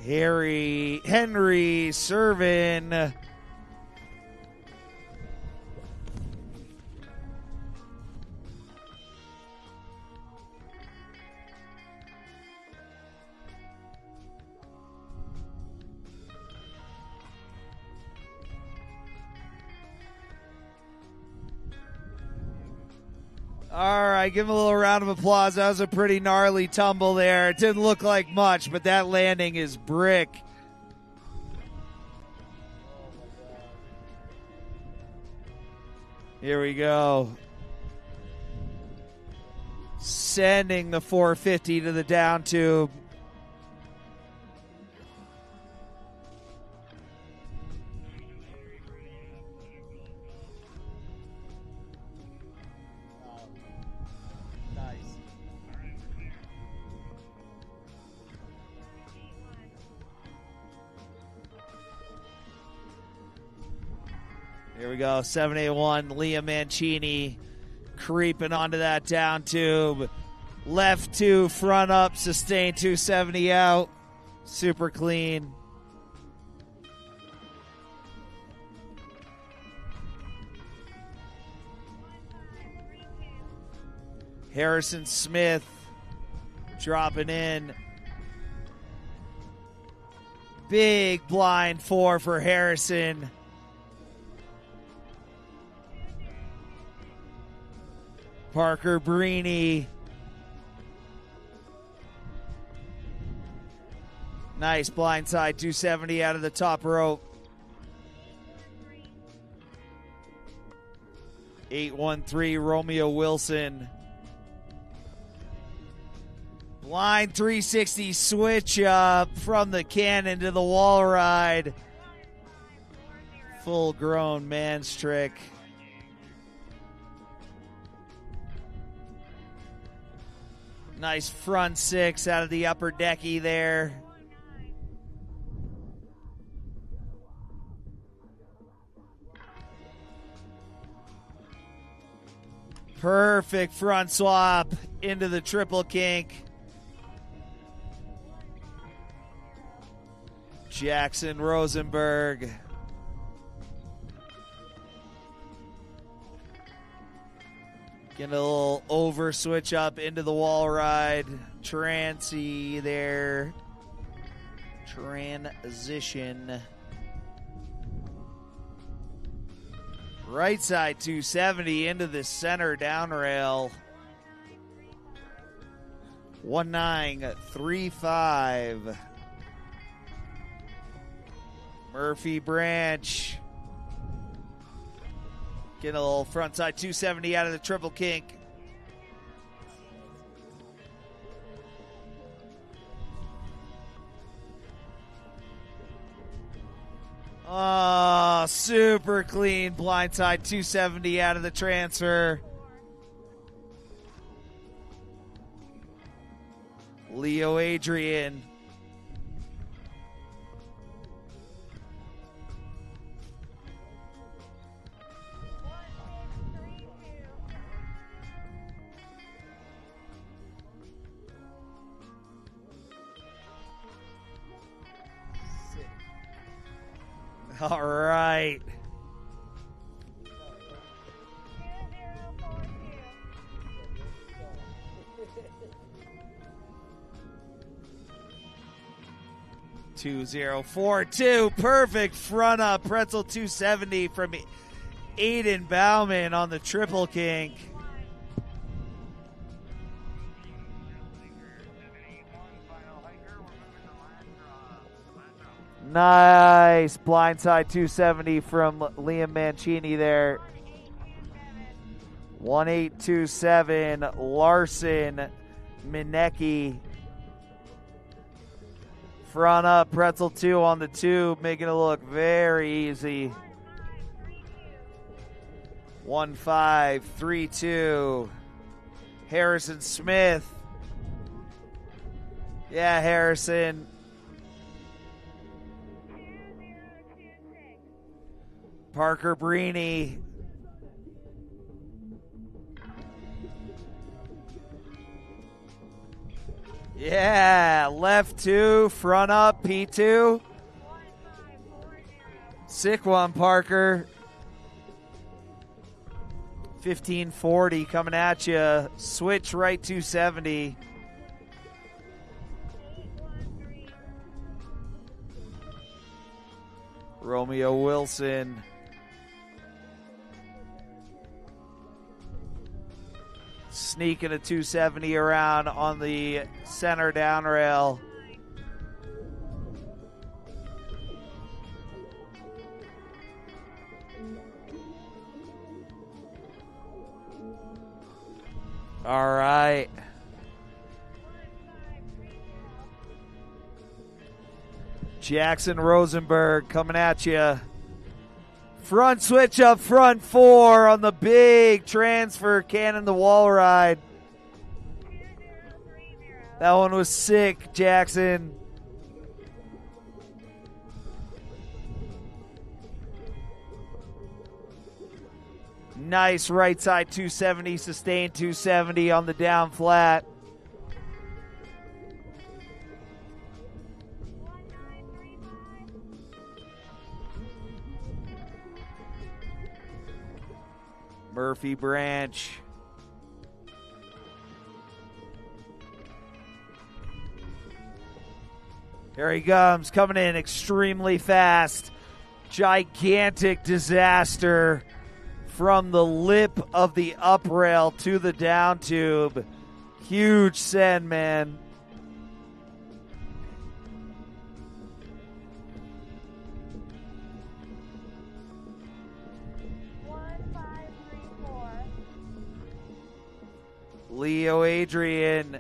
Henry Servin. All right, give him a little round of applause. That was a pretty gnarly tumble there. It didn't look like much, but that landing is brick. Here we go. Sending the 450 to the down tube. Here we go, 781, Liam Mancini creeping onto that down tube. Left 2, front up, sustain 270 out. Super clean. Harrison Smith dropping in. Big blind 4 for Harrison. Parker Brini. Nice blindside 270 out of the top rope. 813 Romeo Wilson. Blind 360 switch up from the cannon to the wall ride. Full grown man's trick. Nice front 6 out of the upper decky there. Perfect front swap into the triple kink. Jackson Rosenberg. Getting a little over switch up into the wall ride. Trancy there. Transition. Right side 270 into the center down rail. 1935. Murphy Branch. Getting a little front side 270 out of the triple kink. Oh, super clean blindside 270 out of the transfer. Leo Adrian. All right. Two 2042. Perfect front up pretzel 270 from Aiden Bauman on the triple kink. Nice blindside 270 from Liam Mancini there. 1827 Larson Minecki. Front up, pretzel 2 on the tube, making it look very easy. 1532. Harrison Smith. Yeah, Harrison. 2026. Parker Brini. Yeah, left 2, front up, P2. 1540. Sick one, Parker. 1540 coming at you. Switch right 270. 813. Romeo Wilson. Sneaking a 270 around on the center down rail. All right. 1530. Jackson Rosenberg coming at you. Front switch up front 4 on the big transfer cannon the wall ride. 2030. That one was sick, Jackson. Nice right side 270, sustained 270 on the down flat. 1935. Murphy Branch. Here he comes, coming in extremely fast. Gigantic disaster from the lip of the up rail to the down tube. Huge send, man. Leo Adrian.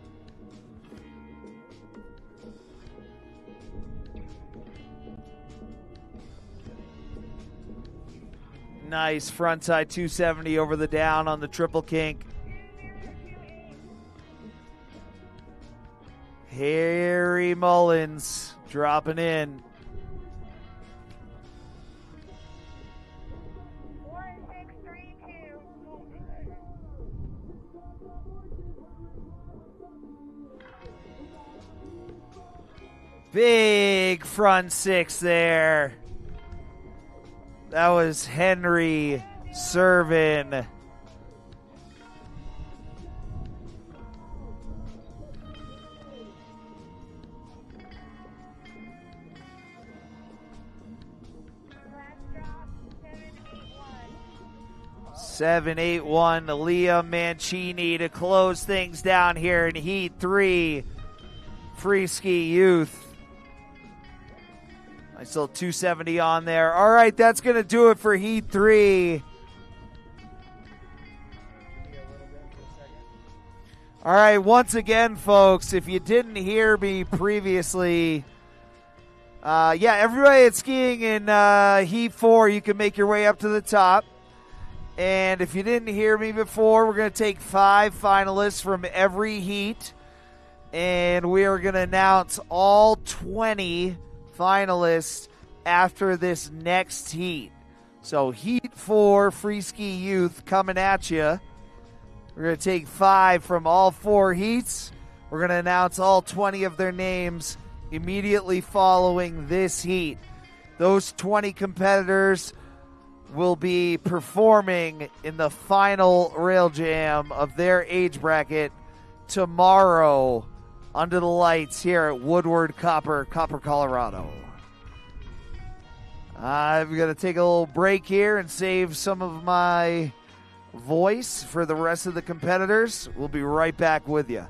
Nice frontside 270 over the down on the triple kink. Harry Mullins dropping in. 1632. Big front 6 there. That was Henry Servin. Last drop 781. 781 Liam Mancini to close things down here in Heat 3. Freeski Youth. Nice little 270 on there. All right, that's going to do it for Heat 3. All right, once again, folks, if you didn't hear me previously, everybody that's skiing in Heat 4, you can make your way up to the top. And if you didn't hear me before, we're going to take 5 finalists from every heat. And we are going to announce all 20 finalists after this next heat. So Heat 4, Freeski Youth coming at you. We're going to take 5 from all 4 heats. We're going to announce all 20 of their names immediately following this heat. Those 20 competitors will be performing in the final rail jam of their age bracket tomorrow under the lights here at Woodward Copper, Colorado. I'm going to take a little break here and save some of my voice for the rest of the competitors. We'll be right back with you.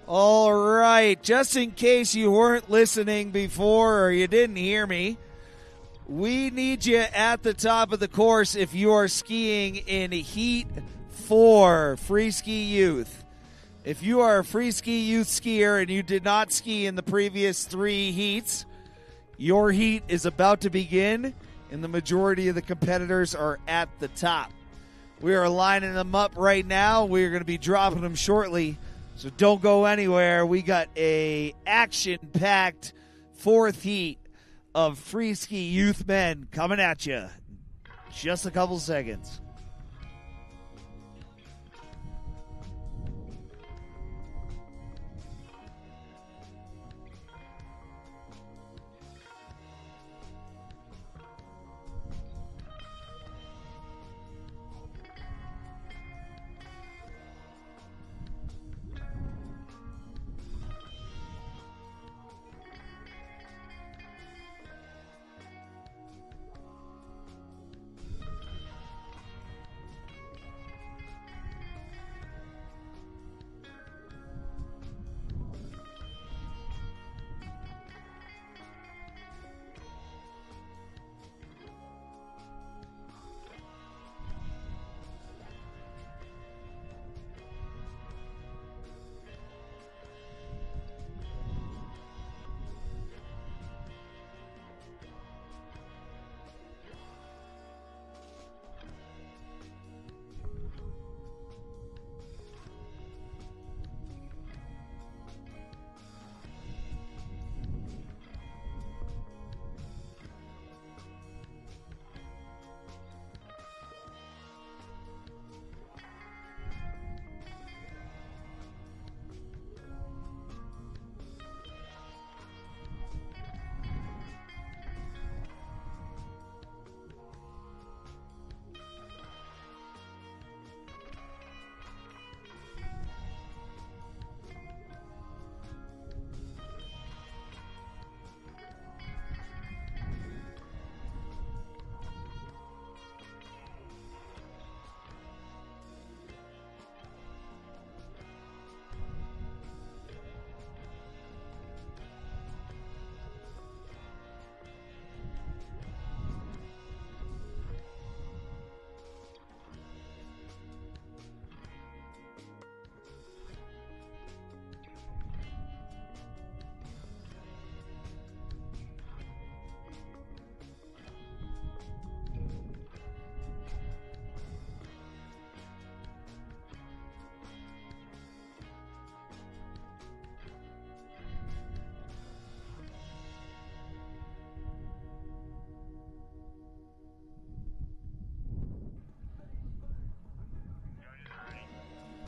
All right, just in case you weren't listening before or you didn't hear me, we need you at the top of the course if you are skiing in Heat 4, Freeski Youth. If you are a Freeski Youth skier and you did not ski in the previous 3 heats, your heat is about to begin, and the majority of the competitors are at the top. We are lining them up right now. We're going to be dropping them shortly, so don't go anywhere. We got a action-packed 4th heat of Freeski Youth men coming at you. Just a couple seconds.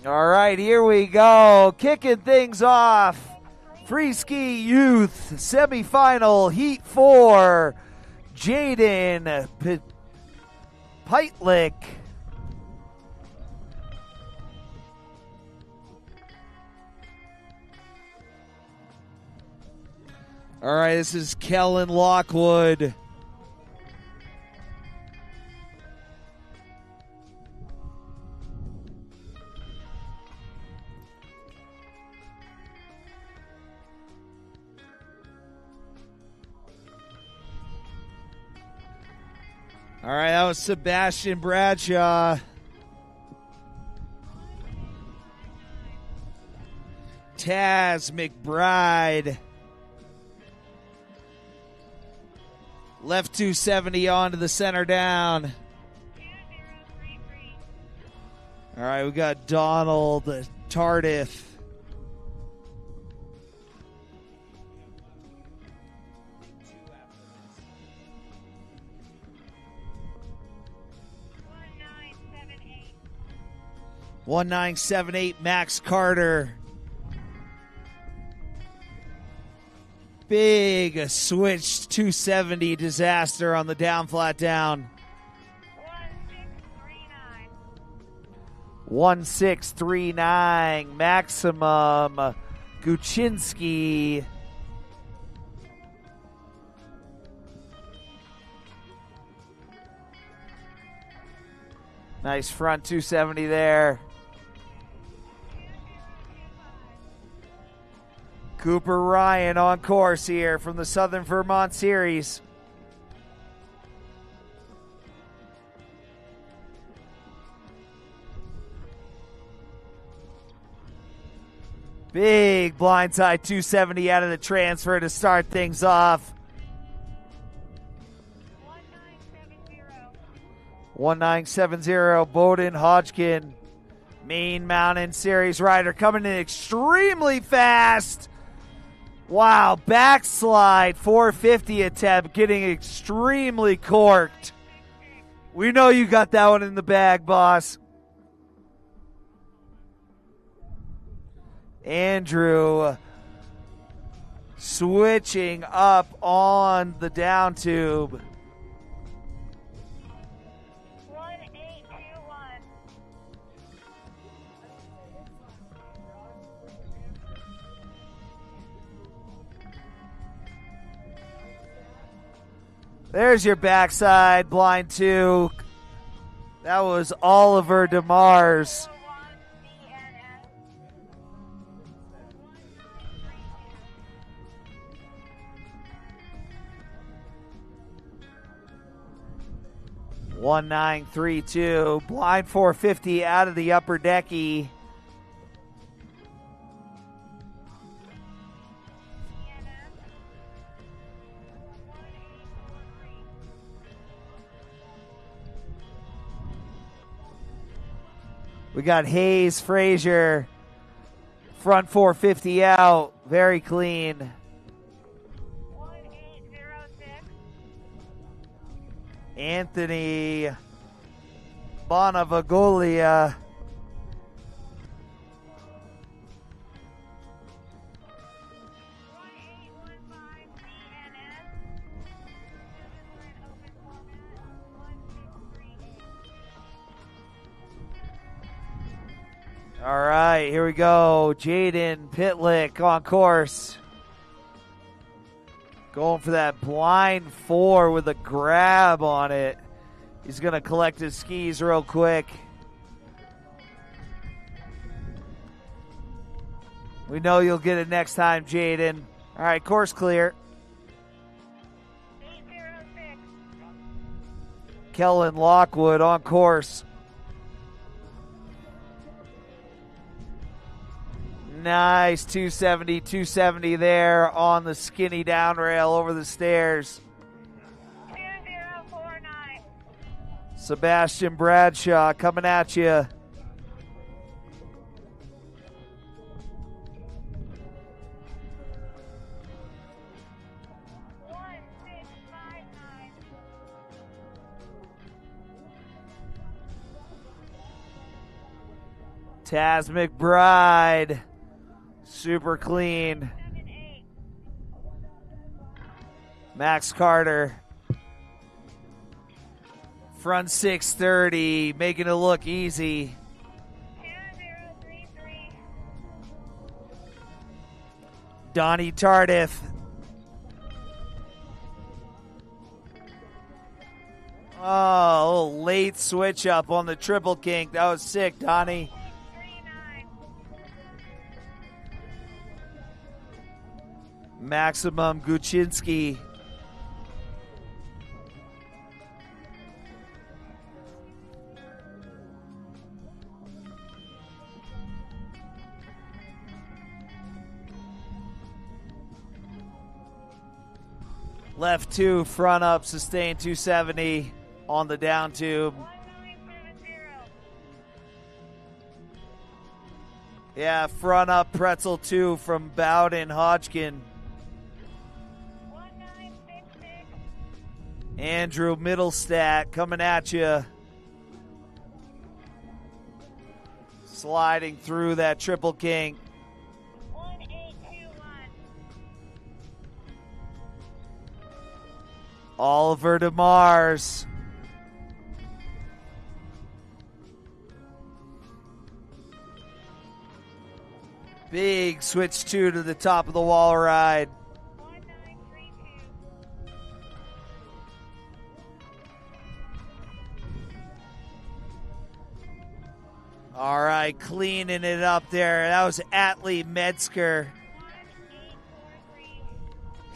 All right, here we go. Kicking things off. Freeski Youth Semifinal Heat 4. Jaden Peitlick. All right, this is Kellen Lockwood. All right, that was Sebastian Bradshaw. Taz McBride. Left 270 onto the center down. All right, we got Donald Tardif. One 1978 Max Carter. Big switch 270 disaster on the down flat down. 1639 Maximum Guchinski. Nice front 270 there. Cooper Ryan on course here from the Southern Vermont Series. Big blindside 270 out of the transfer to start things off. 1970 Bowden Hodgkin, Main Mountain Series rider, coming in extremely fast. Wow, backslide 450 attempt, getting extremely corked. We know you got that one in the bag, boss. Andrew switching up on the down tube. 1821. There's your backside, blind two. That was Oliver DeMars. 1932, blind 450 out of the upper decky. We got Hayes Frazier, front 450 out, very clean. 1806. Anthony Bonavaglia. All right, here we go. Jaden Pitlick on course. Going for that blind four with a grab on it. He's going to collect his skis real quick. We know you'll get it next time, Jaden. All right, course clear. 806. Kellen Lockwood on course. Nice 270 there on the skinny down rail over the stairs. 2049. Sebastian Bradshaw coming at you. Taz McBride, super clean. 78. Max Carter, front 630, making it look easy. 2033. Donnie Tardif. Oh, a little late switch up on the triple kink. That was sick, Donnie. 39. Maximum Guchinski. Left two, front up, sustain 270 on the down tube. 1970. Yeah, front up, pretzel two from Bowden Hodgkin. 1966. Andrew Middlestat coming at you. Sliding through that triple kink. 1821. Oliver DeMars. Big switch two to the top of the wall ride. 1932. All right, cleaning it up there. That was Atlee Metzger. 18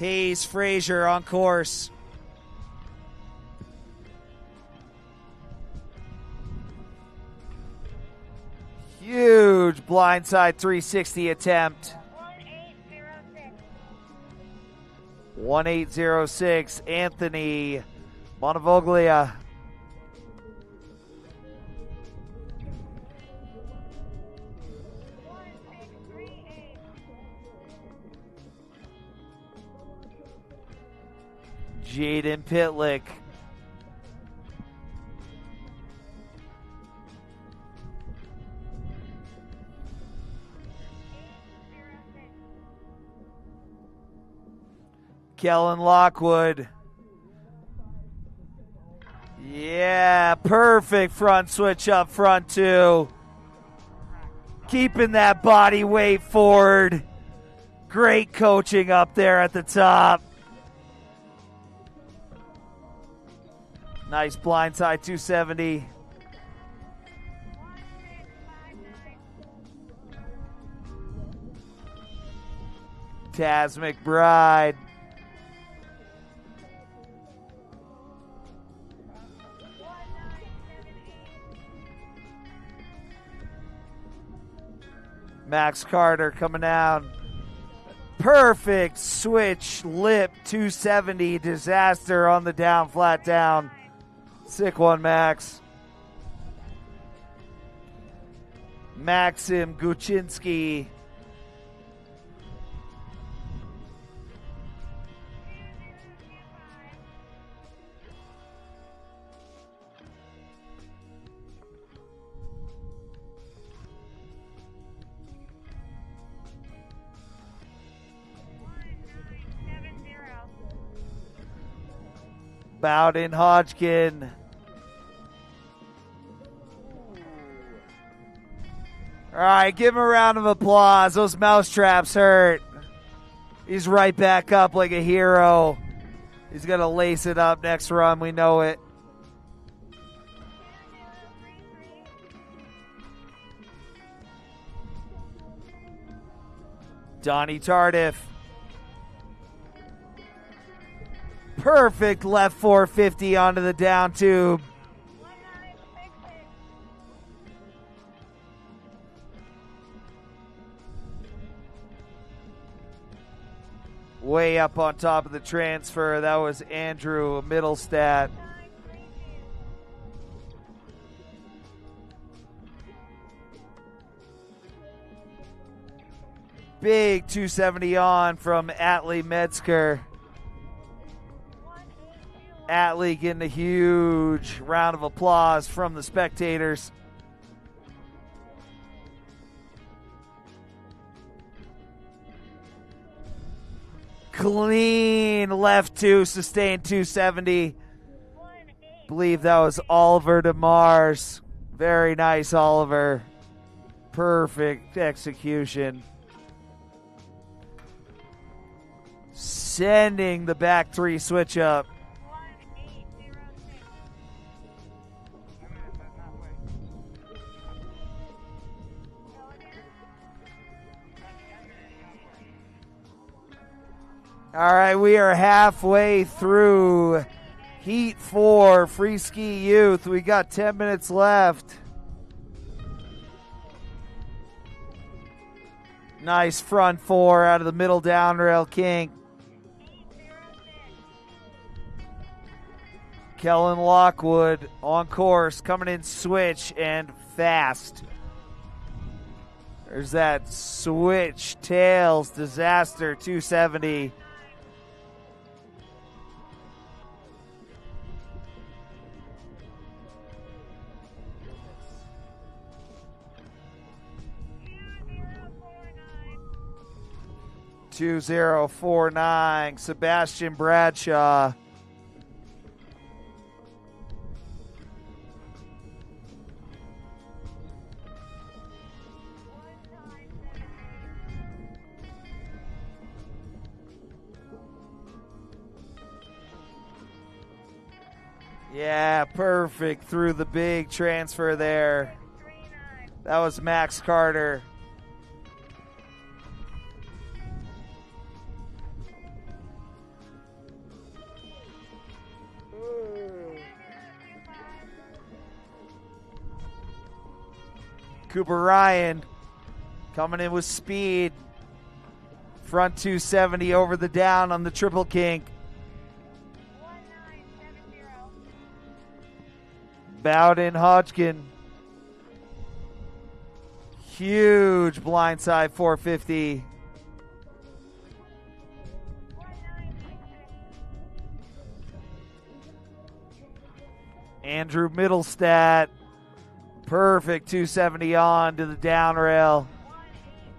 Hayes Frazier on course. Huge blindside 360 attempt. 1806. 1806, Anthony Montevoglia. Jaden Pitlick. Kellen Lockwood. Yeah, perfect front switch up front too. Keeping that body weight forward. Great coaching up there at the top. Nice blindside 270. 1659. Taz McBride. Max Carter coming down. Perfect switch lip 270 disaster on the down, flat down. Sick one, Max. Maxim Guchinski. Bowden Hodgkin. All right, give him a round of applause. Those mousetraps hurt. He's right back up like a hero. He's going to lace it up next run. We know it. Donnie Tardif. Perfect left 450 onto the down tube. 1966. Way up on top of the transfer. That was Andrew Middlestat. 932. Big 270 on from Atlee Metzger. 1821. Atlee getting a huge round of applause from the spectators. Clean left two, sustained 270. 18. Believe that was Oliver DeMars. Very nice, Oliver. Perfect execution. Sending the back three switch up. 1806. All right, we are halfway through Heat 4, Freeski Youth. We got 10 minutes left. Nice front four out of the middle down rail kink. 806. Kellen Lockwood on course, coming in switch and fast. There's that switch tails disaster 270. Two zero four 2049, nine. Sebastian Bradshaw. Yeah, perfect through the big transfer there. 39. That was Max Carter. Cooper Ryan coming in with speed. Front 270 over the down on the triple kink. 1970. Bowden Hodgkin. Huge blindside 450. 1966. Andrew Middlestat. Perfect 270 on to the down rail.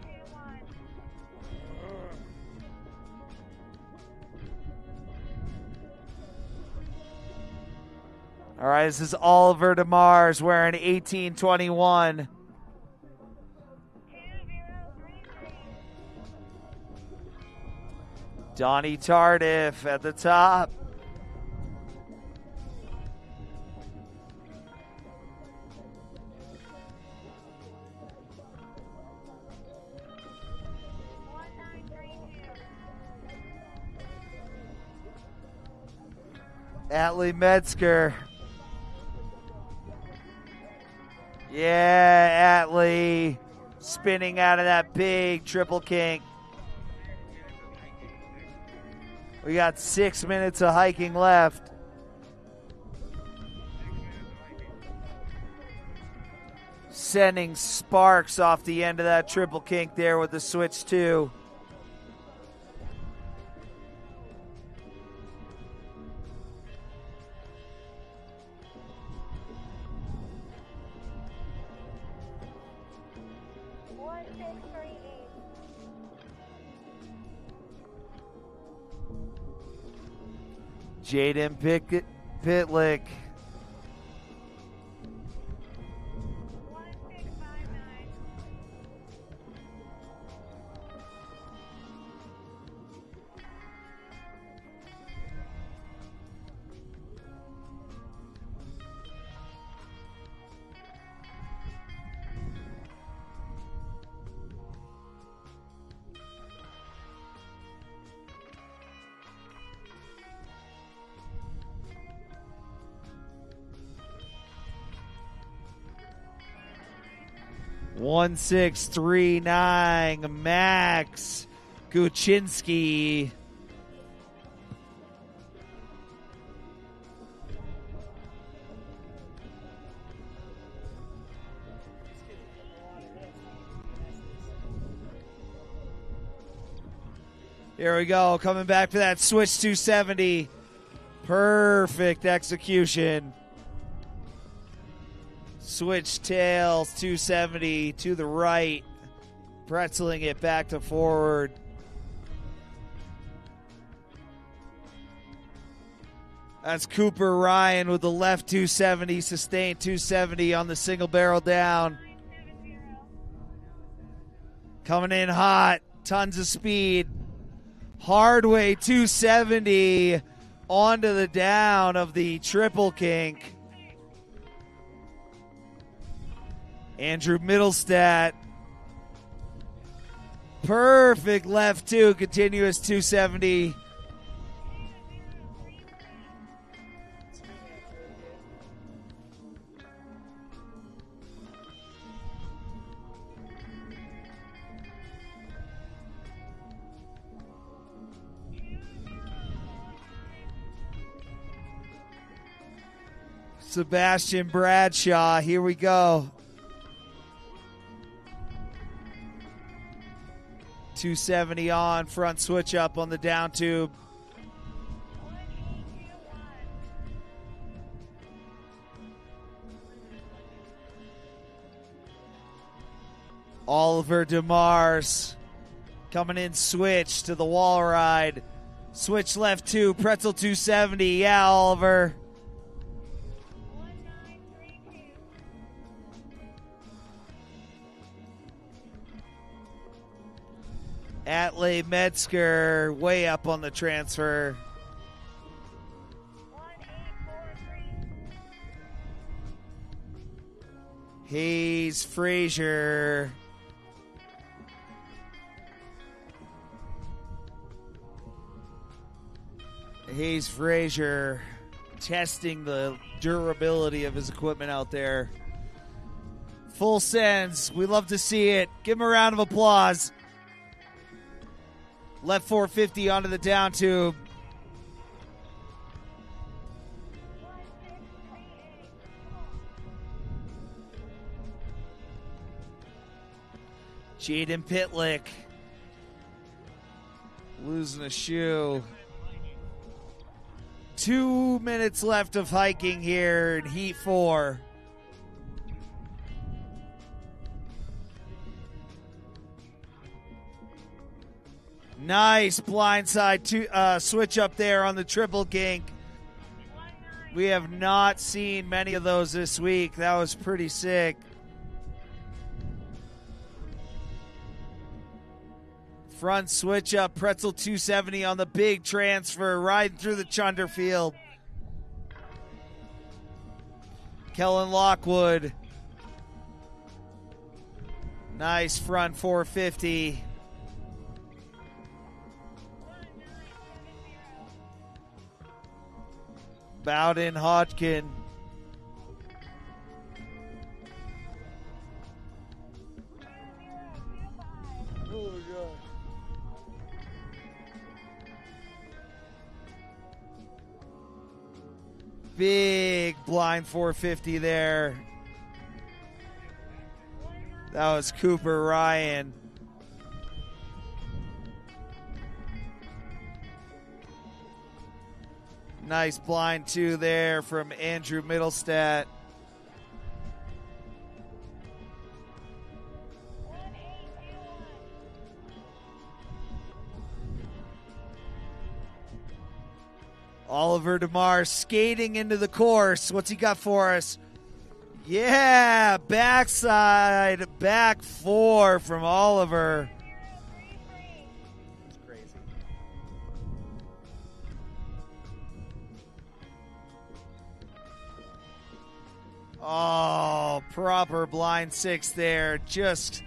1821. All right, this is Oliver DeMars wearing 1821. 2033. Donnie Tardif at the top. Atlee Metzger. Yeah, Atlee spinning out of that big triple kink. We got 6 minutes of hiking left. Sending sparks off the end of that triple kink there with the switch 2. Jaden Pitlick. 1659. 1639, Max Guchinski. Here we go, coming back for that switch 270. Perfect execution. Switch tails 270 to the right, pretzeling it back to forward. That's Cooper Ryan with the left 270, sustained 270 on the single barrel down. 970. Coming in hot, tons of speed. Hardway 270 onto the down of the triple kink. Andrew Middlestat. Perfect left 2, continuous 270. Sebastian Bradshaw, here we go. 270 on, front switch up on the down tube. 1821. Oliver DeMars coming in switch to the wall ride. Switch left 2, pretzel 270. Yeah, Oliver. 1932. Atlee Metzger way up on the transfer. 1843. Hayes Frazier. Hayes Frazier testing the durability of his equipment out there. Full sends. We love to see it. Give him a round of applause. Left 450 onto the down tube. Jaden Pitlick losing a shoe. 2 minutes left of hiking here in Heat 4. Nice blindside switch up there on the triple kink. We have not seen many of those this week. That was pretty sick. Front switch up, pretzel 270 on the big transfer, riding through the chunder field. Kellen Lockwood. Nice front 450. Bowden Hodgkin. Oh, God. Big blind 450 there. That was Cooper Ryan. Nice blind 2 there from Andrew Middlestat. Oliver DeMar skating into the course. What's he got for us? Yeah, backside, back 4 from Oliver. It's crazy. Oh, proper blind 6 there. Just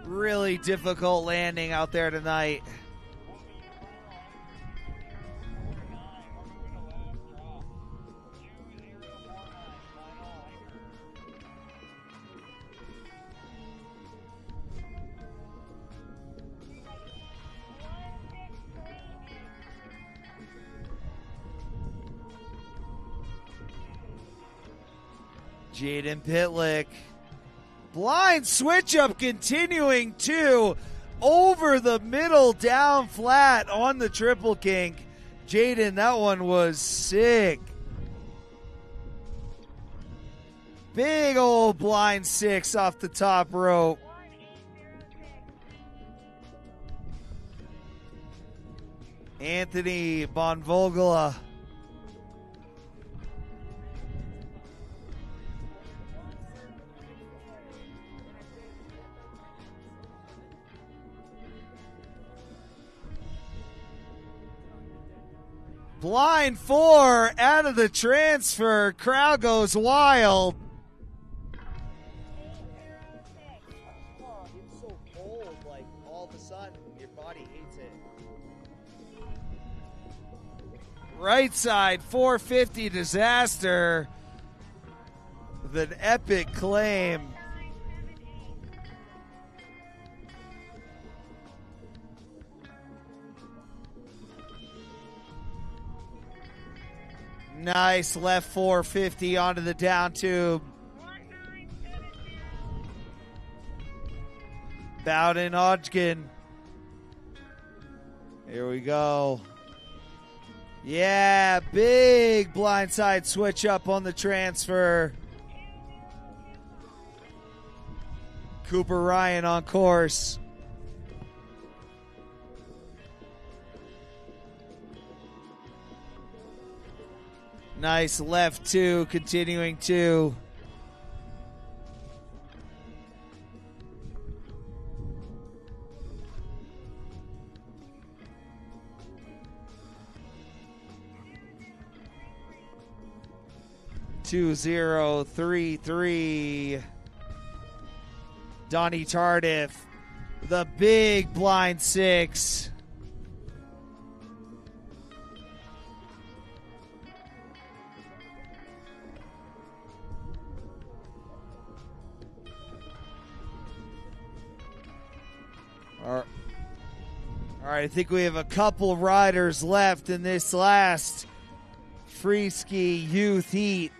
really difficult landing out there tonight. Jaden Pitlick. Blind switch up continuing to over the middle down flat on the triple kink. Jaden, that one was sick. Big old blind 6 off the top rope. Anthony Bonvogla. Blind 4 out of the transfer. Crowd goes wild. Oh, it's so cold. Like all of a sudden, your body hates it. Right side 450 disaster with an epic claim. Nice left 450 onto the down tube. Bowden Hodgkin. Here we go. Yeah, big blindside switch up on the transfer. Cooper Ryan on course. Nice left 2, continuing 2. Two zero 3-3. Donnie Tardif, the big blind 6. All right, I think we have a couple riders left in this last Freeski Youth Heat.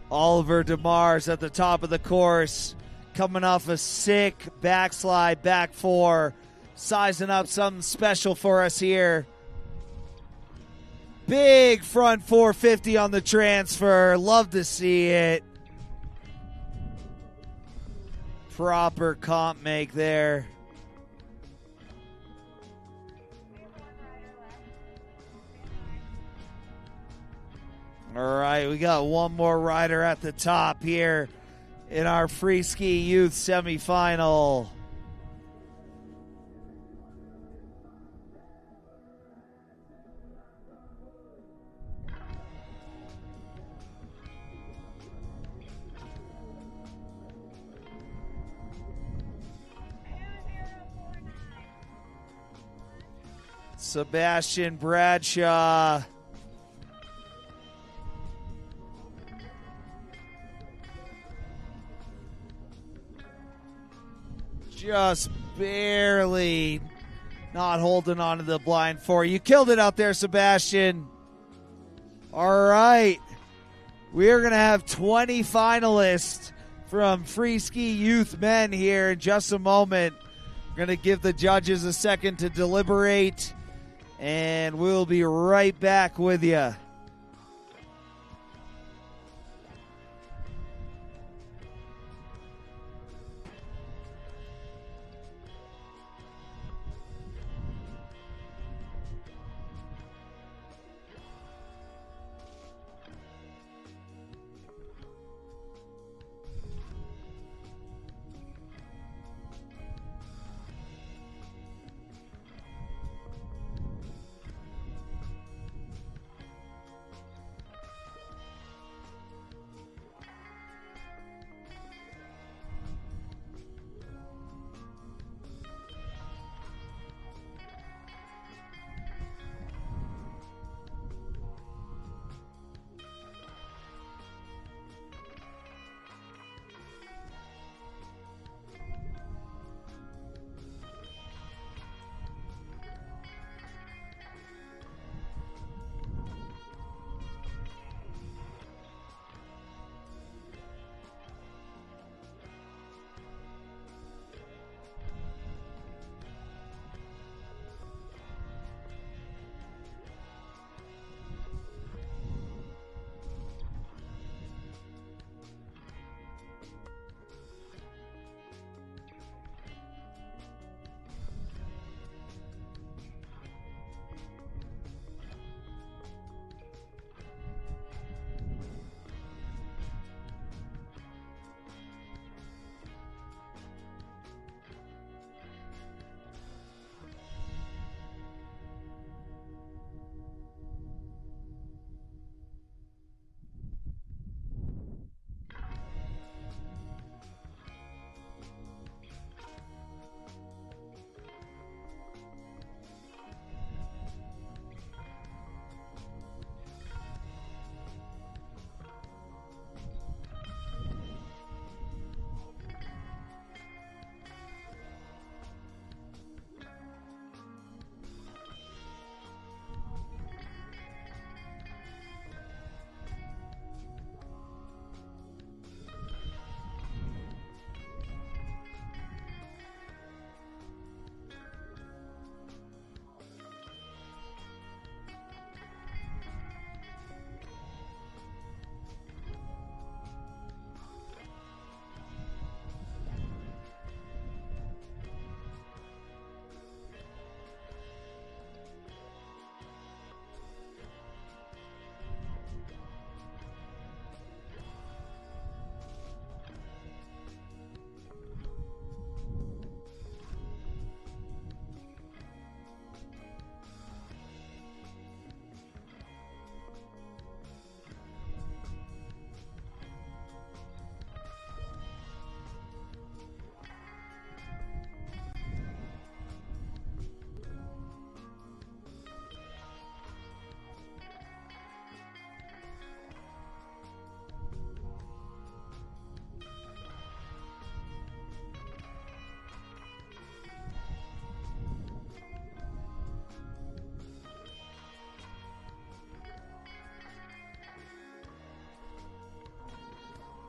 Oliver DeMars at the top of the course, coming off a sick backslide, back four, sizing up something special for us here. Big front 450 on the transfer. Love to see it. Proper comp make there. All right, we got one more rider at the top here in our Freeski Youth Semifinal. Sebastian Bradshaw. Just barely not holding on to the blind four. You killed it out there, Sebastian. All right. We are going to have 20 finalists from Freeski Youth Men here in just a moment. We're going to give the judges a second to deliberate, and we'll be right back with you.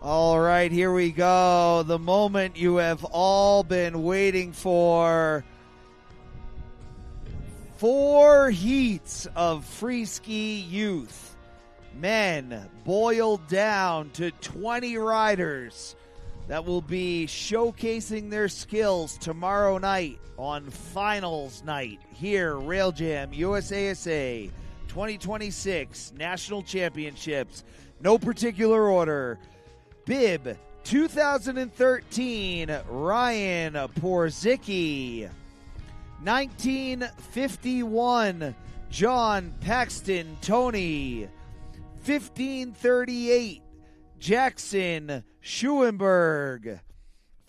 All right, here we go. The moment you have all been waiting for. 4 heats of Freeski youth. Men boiled down to 20 riders that will be showcasing their skills tomorrow night on finals night here, Rail Jam USASA 2026 National Championships. No particular order. Bib 2013, Ryan Porzicki. 1951, John Paxton Tony. 1538, Jackson Schuenberg.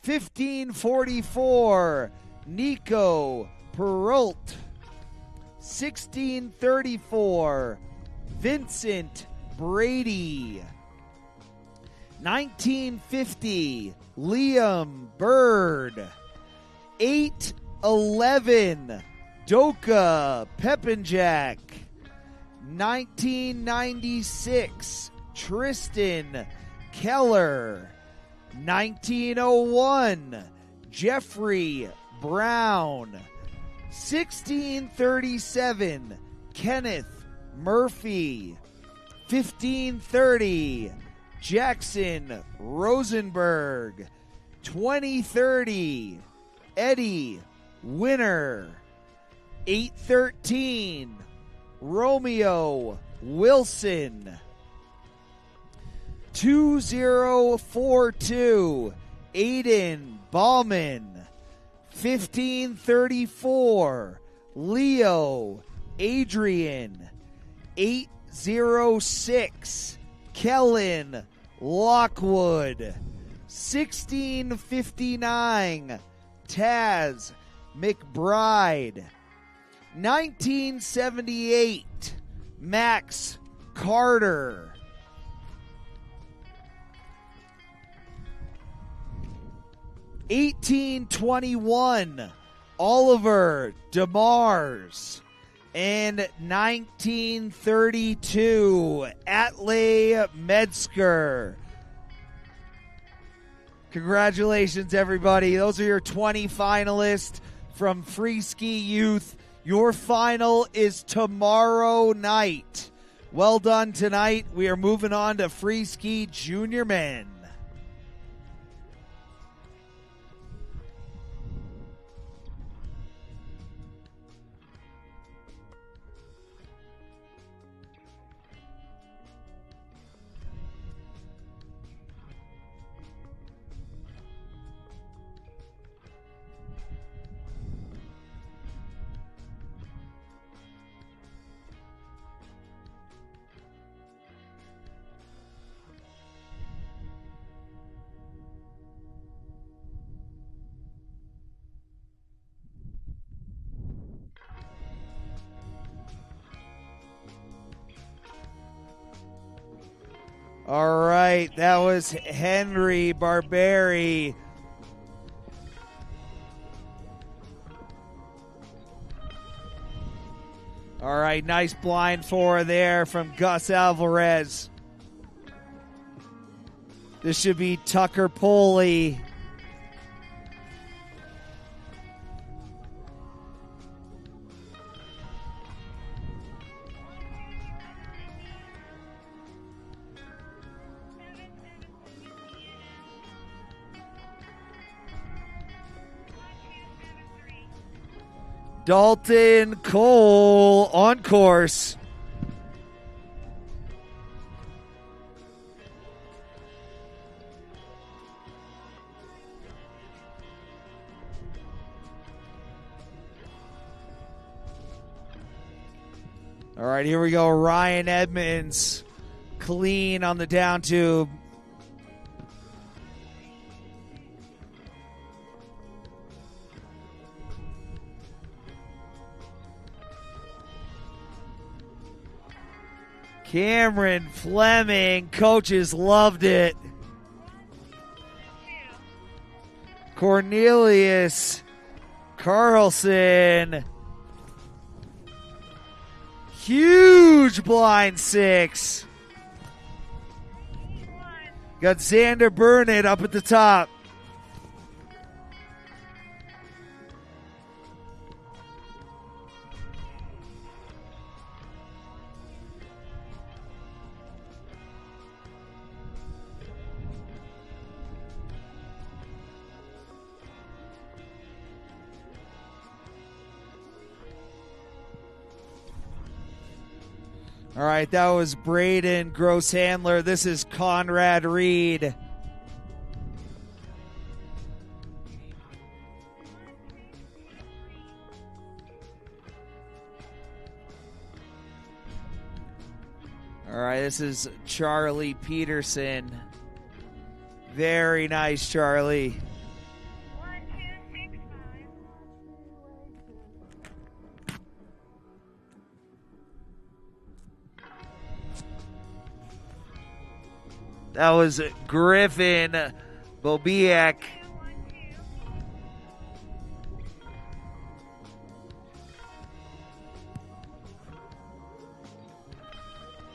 1544, Nico Perrault. 1634, Vincent Brady. 1950, Liam Bird. 811, Doka Pepinjak. 1996, Tristan Keller. 1901, Jeffrey Brown. 1637, Kenneth Murphy. 1530, Jackson Rosenberg. 2030, Eddie Winner. 813, Romeo Wilson. 2042, Aiden Ballman. 1534, Leo Adrian. 806, Kellen Lockwood. 1659, Taz McBride. 1978, Max Carter. 1821, Oliver DeMars. And 1932, Atle Metzger. Congratulations, everybody. Those are your 20 finalists from Freeski Youth. Your final is tomorrow night. Well done tonight. We are moving on to Freeski Junior Men. All right, that was Henry Barberi. All right, nice blind 4 there from Gus Alvarez. This should be Tucker Poley. Dalton Cole on course. All right, here we go. Ryan Edmonds clean on the down tube. Cameron Fleming, coaches loved it. Cornelius Carlson, huge blind 6. Got Xander Burnett up at the top. All right, that was Braden Grosshandler. This is Conrad Reed. All right, this is Charlie Peterson. Very nice, Charlie. 1265. That was Griffin Bobiak. 1212.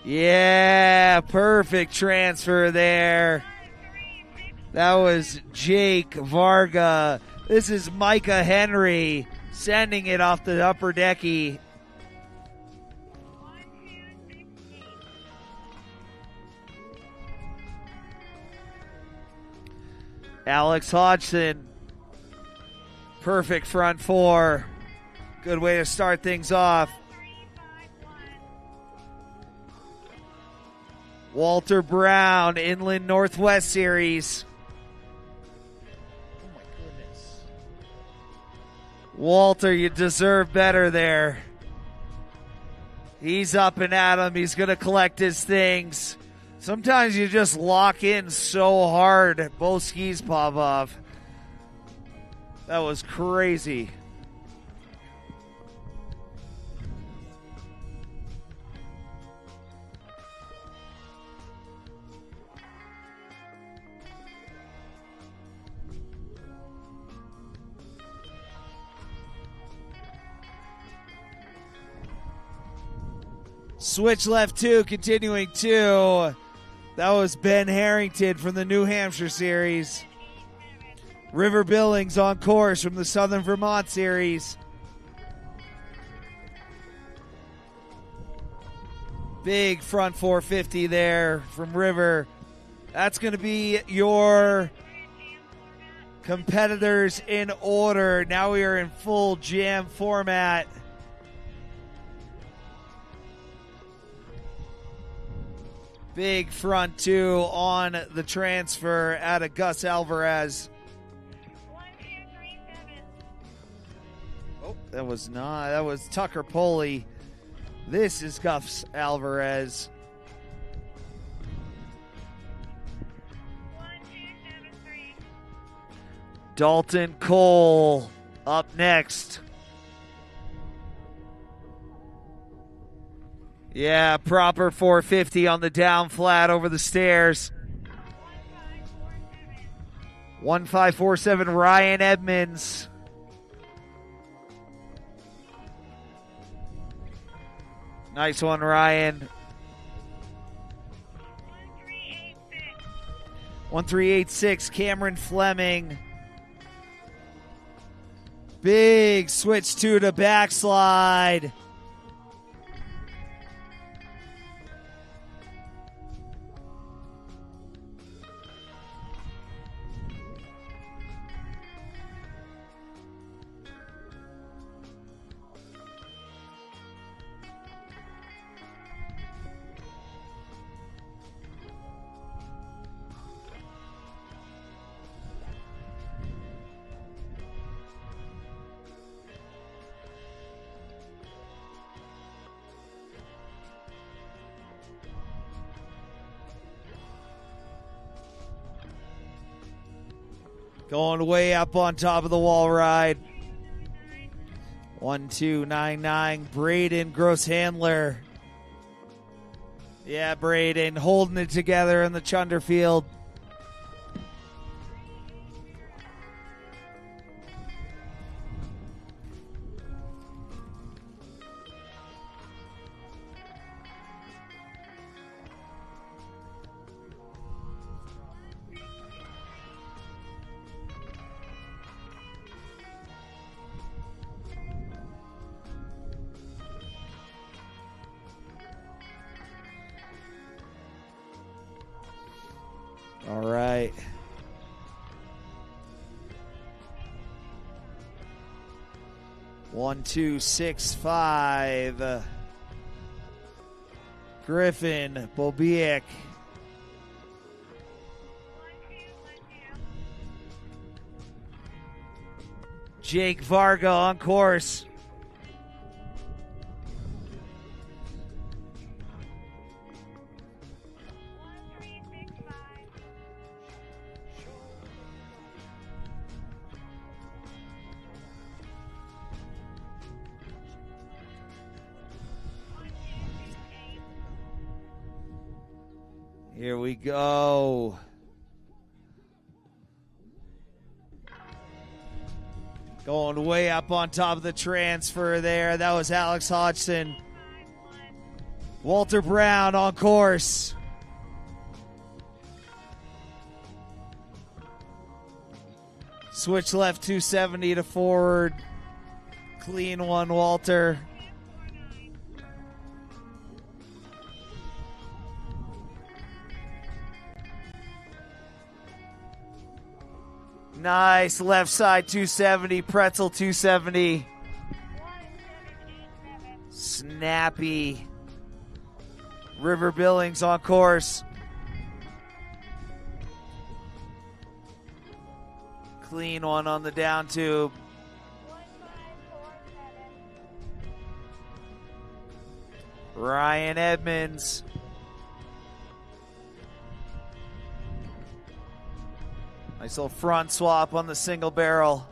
Yeah, perfect transfer there. 5365. That was Jake Varga. This is Micah Henry sending it off the upper decky. 1268. Alex Hodgson. Perfect front four. Good way to start things off. 351. Walter Brown, Inland Northwest Series. Oh my goodness. Walter, you deserve better there. He's up and at him. He's going to collect his things. Sometimes you just lock in so hard. Both skis pop off. That was crazy. Switch left two, continuing two. That was Ben Harrington from the New Hampshire Series. River Billings on course from the Southern Vermont Series. Big front 450 there from River. That's going to be your competitors in order. Now we are in full jam format. Big front two on the transfer out of Gus Alvarez. 1237. Oh, that was Tucker Poley. This is Gus Alvarez. 1273. Dalton Cole up next. Yeah, proper 450 on the down flat over the stairs. 1547. 1547 Ryan Edmonds. Nice one, Ryan. 1386. 1386 Cameron Fleming. Big switch two to backslide. Going way up on top of the wall ride. 1299 Braden Grosshandler. Yeah, Braden holding it together in the Chunderfield. All right. One, 2, 6, 5. Griffin, Bobiek. 1, 2, 1, 2. Jake Varga on course. 1, 3, 6, 5. Here we go. Going way up on top of the transfer there. That was Alex Hodgson. 5, 1. Walter Brown on course. Switch left 270 to forward. Clean one, Walter. 2, 4, 9. Nice left side 270, pretzel 270. 1, 7, 8, 7. Snappy. River Billings on course. Clean one on the down tube. 1, 5, 4, 7. Ryan Edmonds. Nice little front swap on the single barrel.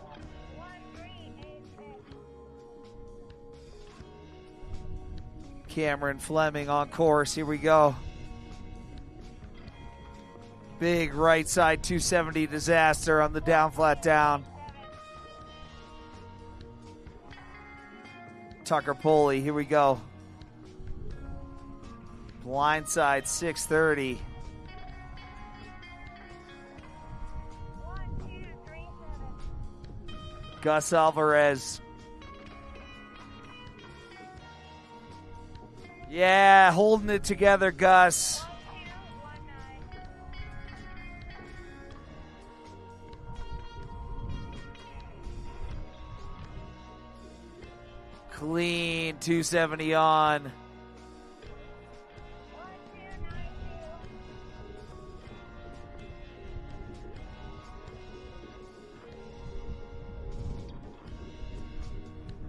1, 3, 8, 6. Cameron Fleming on course. Here we go. Big right side 270 disaster on the down flat down. Tucker Poley. Here we go. Blind side 630. 1, 2, 3, 7. Gus Alvarez. Yeah, holding it together, Gus. 1, 2, 1, 9. Clean 270 on. 1, 2, 9,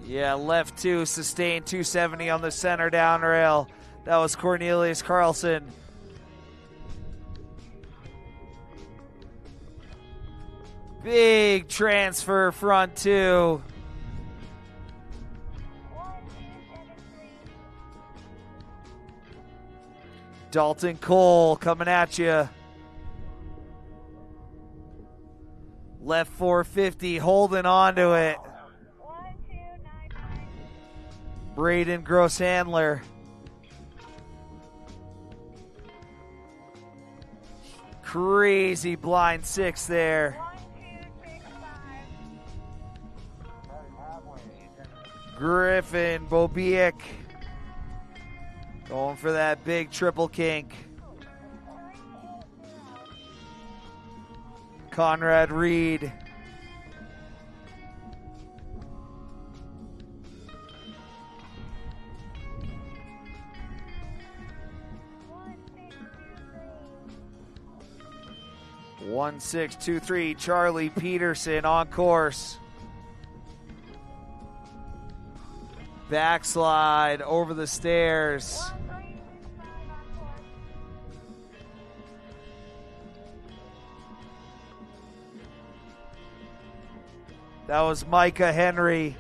2. Yeah, left 2, sustained 270 on the center down rail. That was Cornelius Carlson. Big transfer front 2. 1, 2, 7, 3. Dalton Cole coming at you. Left 450, holding on to it. 1, 2, 9, 9. Braden Grosshandler. Crazy blind 6 there. 1, 2, 6, 5. Griffin, Bobiek. Going for that big triple kink. Conrad Reed. One, 6, 2, 1623, 3. Charlie Peterson on course. Backslide over the stairs. 1, 3, 6, 5 on course. That was Micah Henry.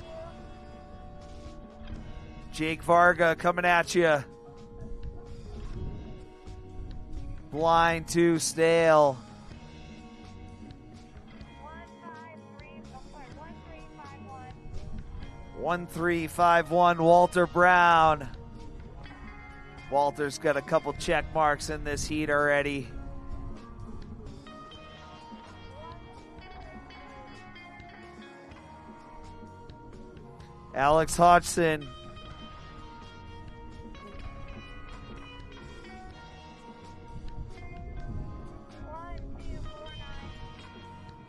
Jake Varga coming at you. Blind 2 stale. 1, 5, 3, 1, 3, 5, 1. 1351 Walter Brown. Walter's got a couple check marks in this heat already. Alex Hodgson.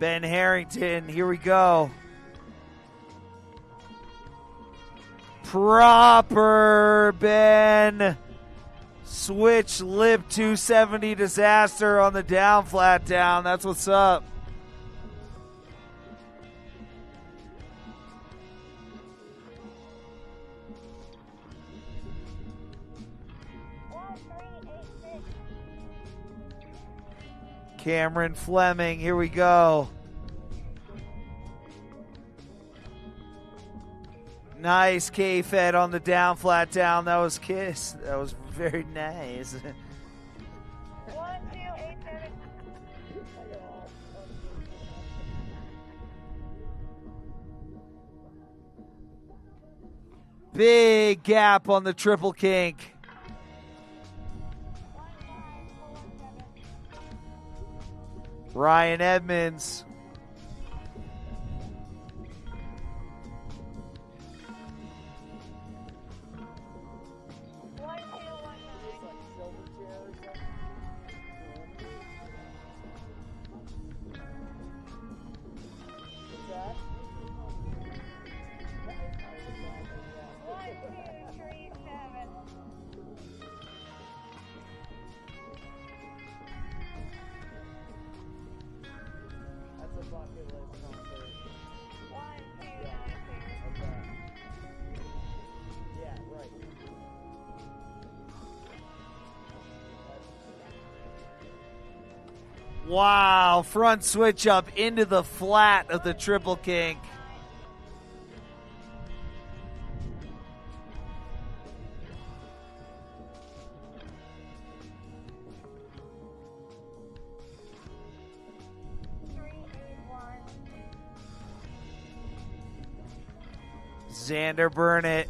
Ben Harrington, here we go. Proper, Ben. Switch lip 270 disaster on the down, flat down. That's what's up. Cameron Fleming, here we go. Nice K-Fed on the down, flat down. That was Kiss. That was very nice. 1287. Big gap on the triple kink. 1547. Ryan Edmonds. Wow, front switch up into the flat of the triple kink. Xander Burnett.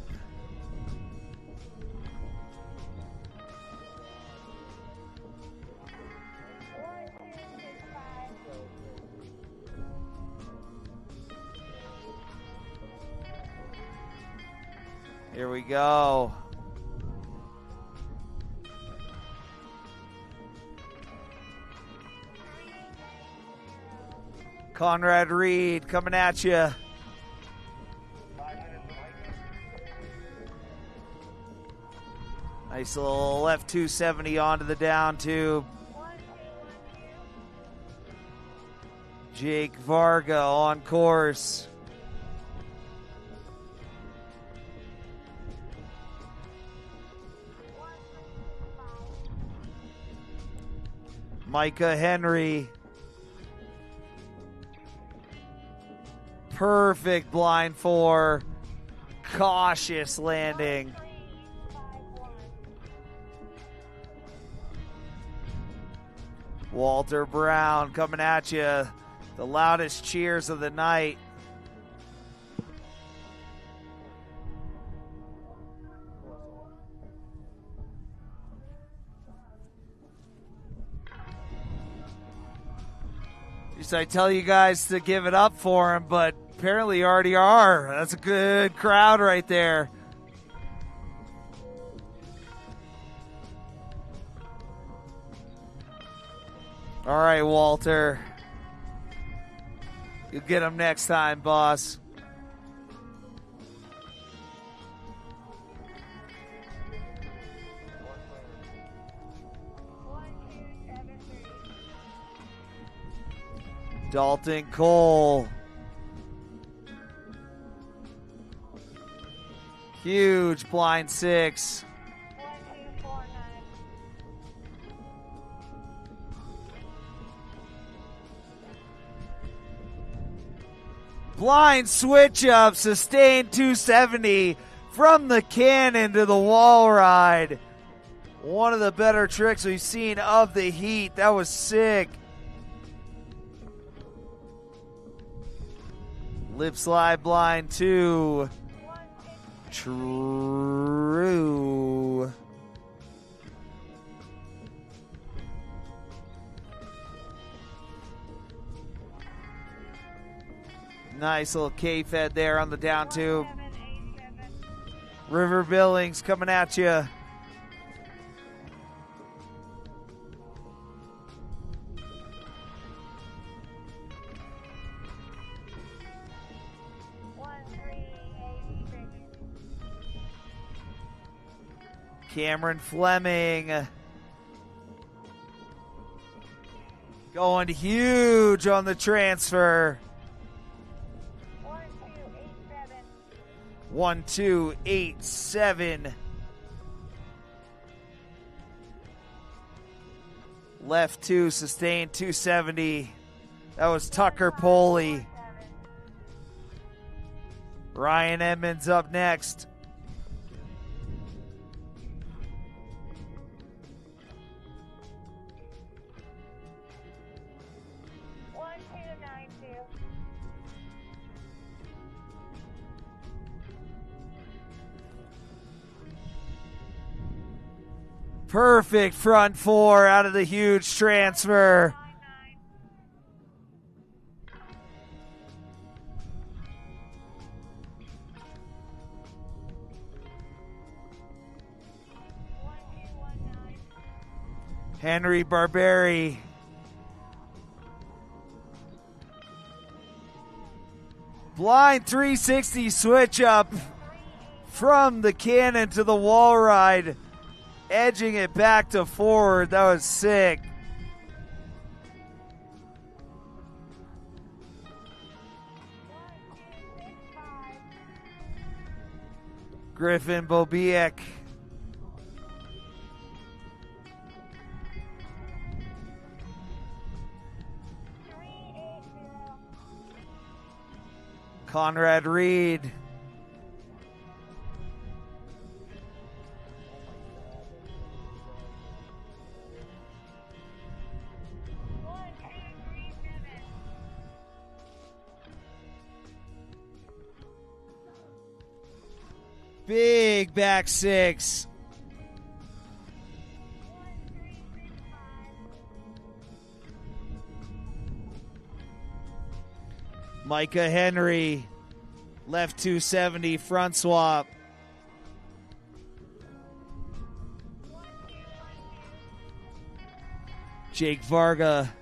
Here we go. Conrad Reed coming at you. Nice little left 270 onto the down tube. Jake Varga on course. Micah Henry. Perfect blind four. Cautious landing. Walter Brown coming at you. The loudest cheers of the night. Used I tell you guys to give it up for him, but apparently you already are. That's a good crowd right there. All right, Walter. You'll get him next time, boss. Dalton Cole. Huge blind six. 1249. Blind switch up, sustained 270 from the cannon to the wall ride. One of the better tricks we've seen of the heat. That was sick. Lip slide blind two. True. Nice little K-Fed there on the down tube. 1787. River Billings coming at you. Cameron Fleming going huge on the transfer. 1287. 1287. Left 2, sustained 270. That was Tucker Poley. Ryan Edmonds up next. Perfect front 4 out of the huge transfer. Henry Barberi. Blind 360 switch up from the cannon to the wall ride. Edging it back to forward. That was sick. Griffin Bobiek. Conrad Reed. Big back 6. Micah Henry, left 270, front swap. Jake Varga.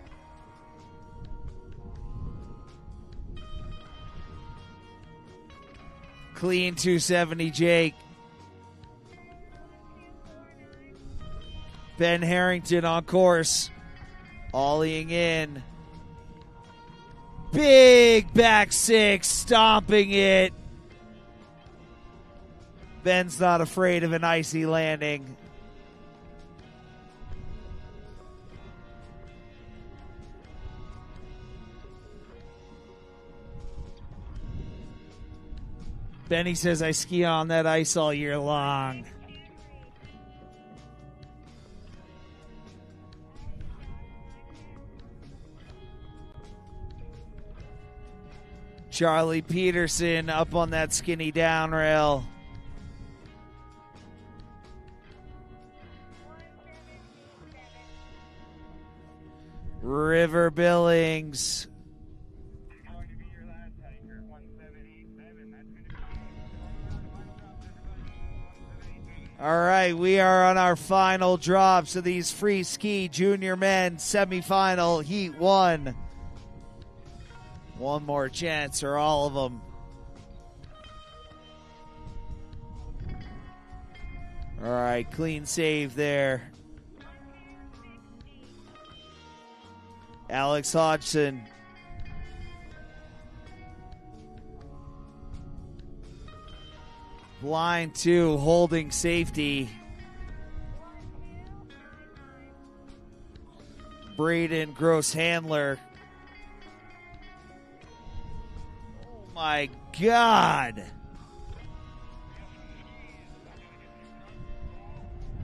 Clean 270, Jake. Ben Harrington on course. Ollieing in. Big back 6, stomping it. Ben's not afraid of an icy landing. Benny says, I ski on that ice all year long. Charlie Peterson up on that skinny down rail. River Billings. All right, we are on our final drops of these Freeski Junior Men Semifinal Heat 1. One more chance or all of them. All right, clean save there. Alex Hodgson. Blind 2, holding safety. Braden Gross Handler. Oh my God.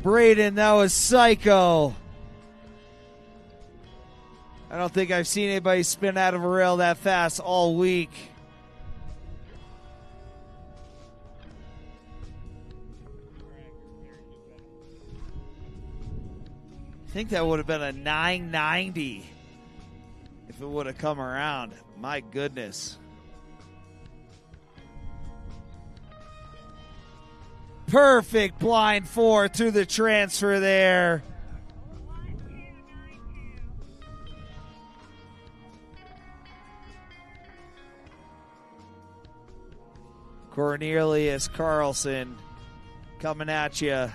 Braden, that was psycho. I don't think I've seen anybody spin out of a rail that fast all week. I think that would have been a 990 if it would have come around. My goodness. Perfect blind 4 through the transfer there. Cornelius Carlson coming at you.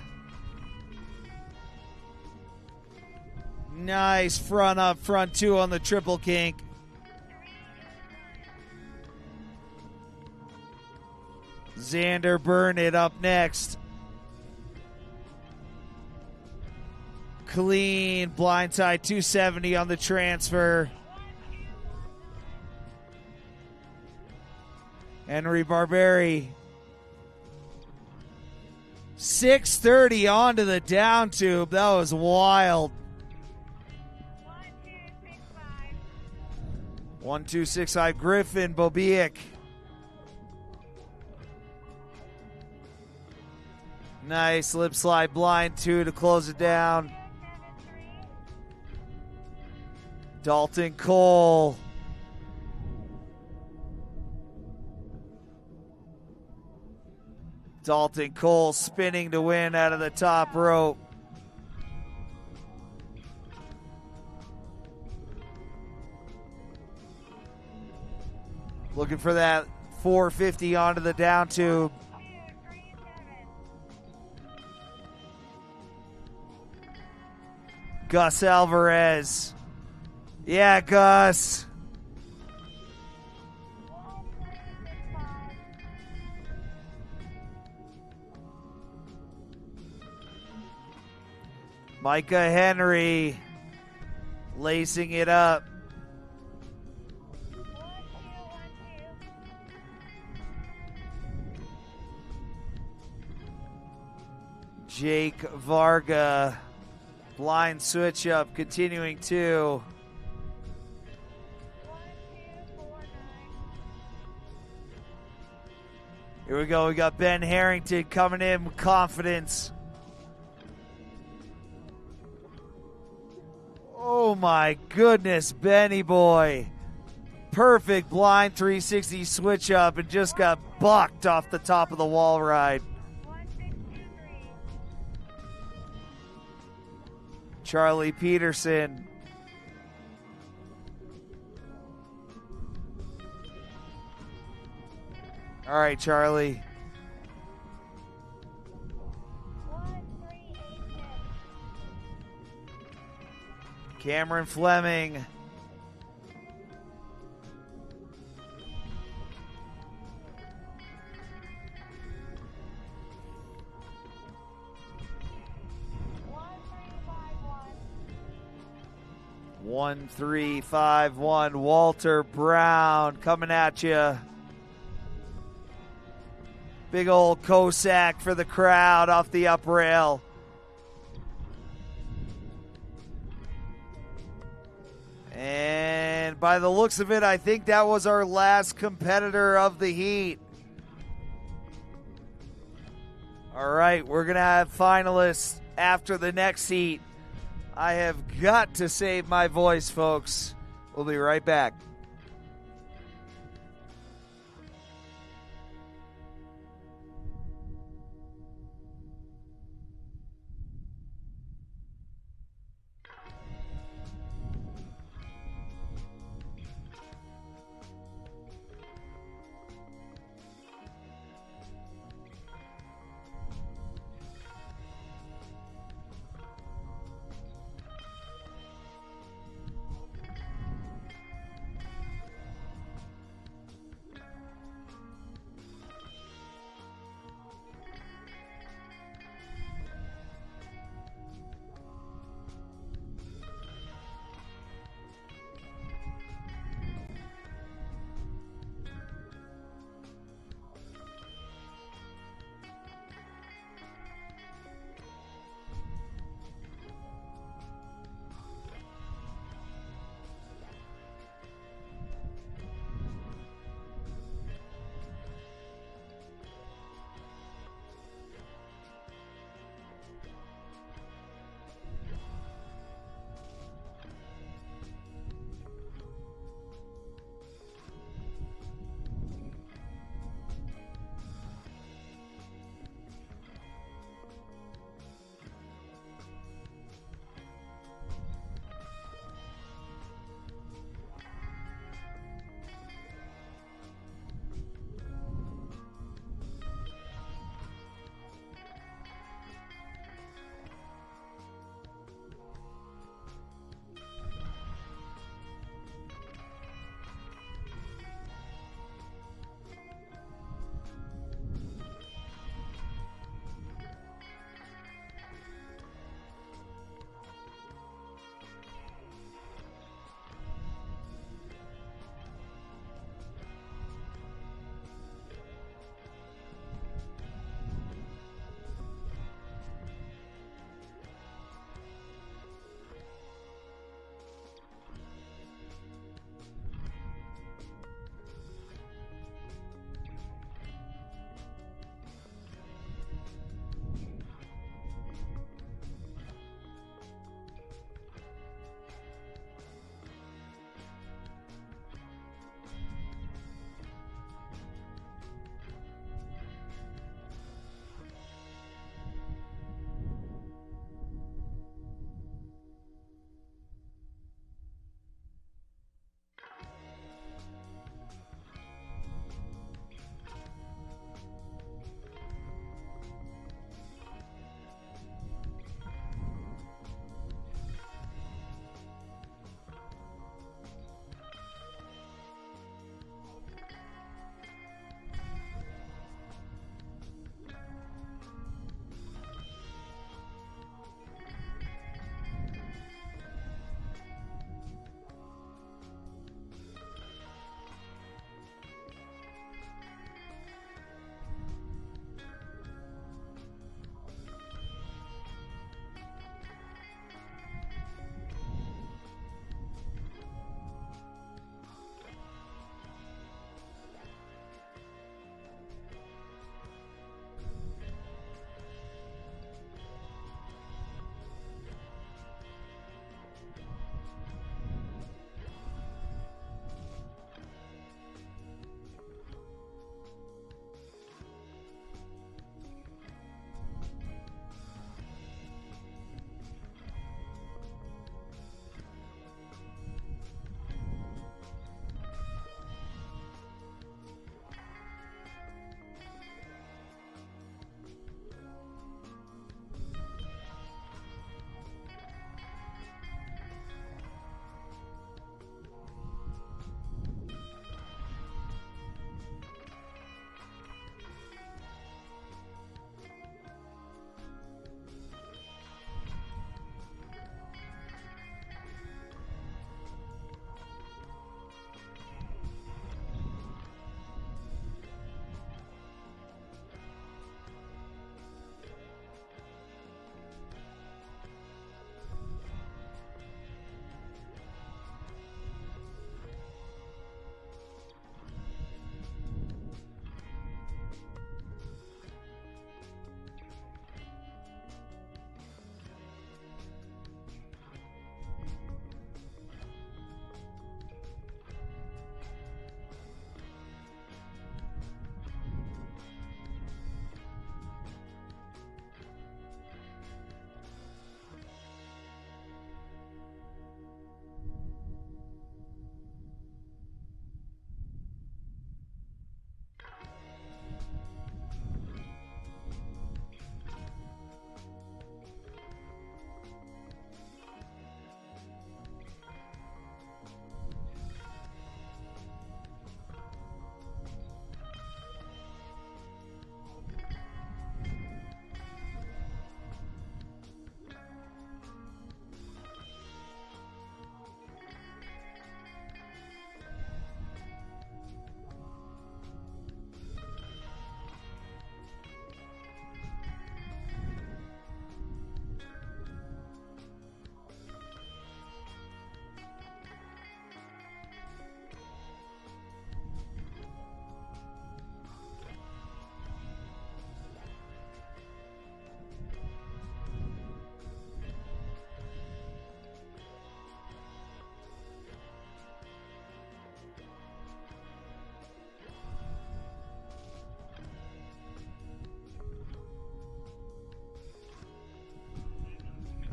Nice front up, front two on the triple kink. Xander Burnett up next. Clean blindside 270 on the transfer. Henry Barberi. 630 onto the down tube. That was wild. 1265. 1265 Griffin Bobiek. Nice lip slide blind two to close it down. 073. Dalton Cole. Dalton Cole spinning to win out of the top rope. Looking for that 450 onto the down tube. 237. Gus Alvarez. Yeah, Gus. 1365. Micah Henry lacing it up. 1212. Jake Varga. Blind switch up, continuing to. 1249. Here we go. We got Ben Harrington coming in with confidence. Oh my goodness, Benny boy. Perfect blind 360 switch up and just got bucked off the top of the wall ride. 1623. Charlie Peterson. All right, Charlie. 1386. Cameron Fleming. One 1351. Walter Brown coming at you. Big old Cossack for the crowd off the up rail. And by the looks of it, I think that was our last competitor of the heat. All right, we're going to have finalists after the next heat. I have got to save my voice, folks. We'll be right back.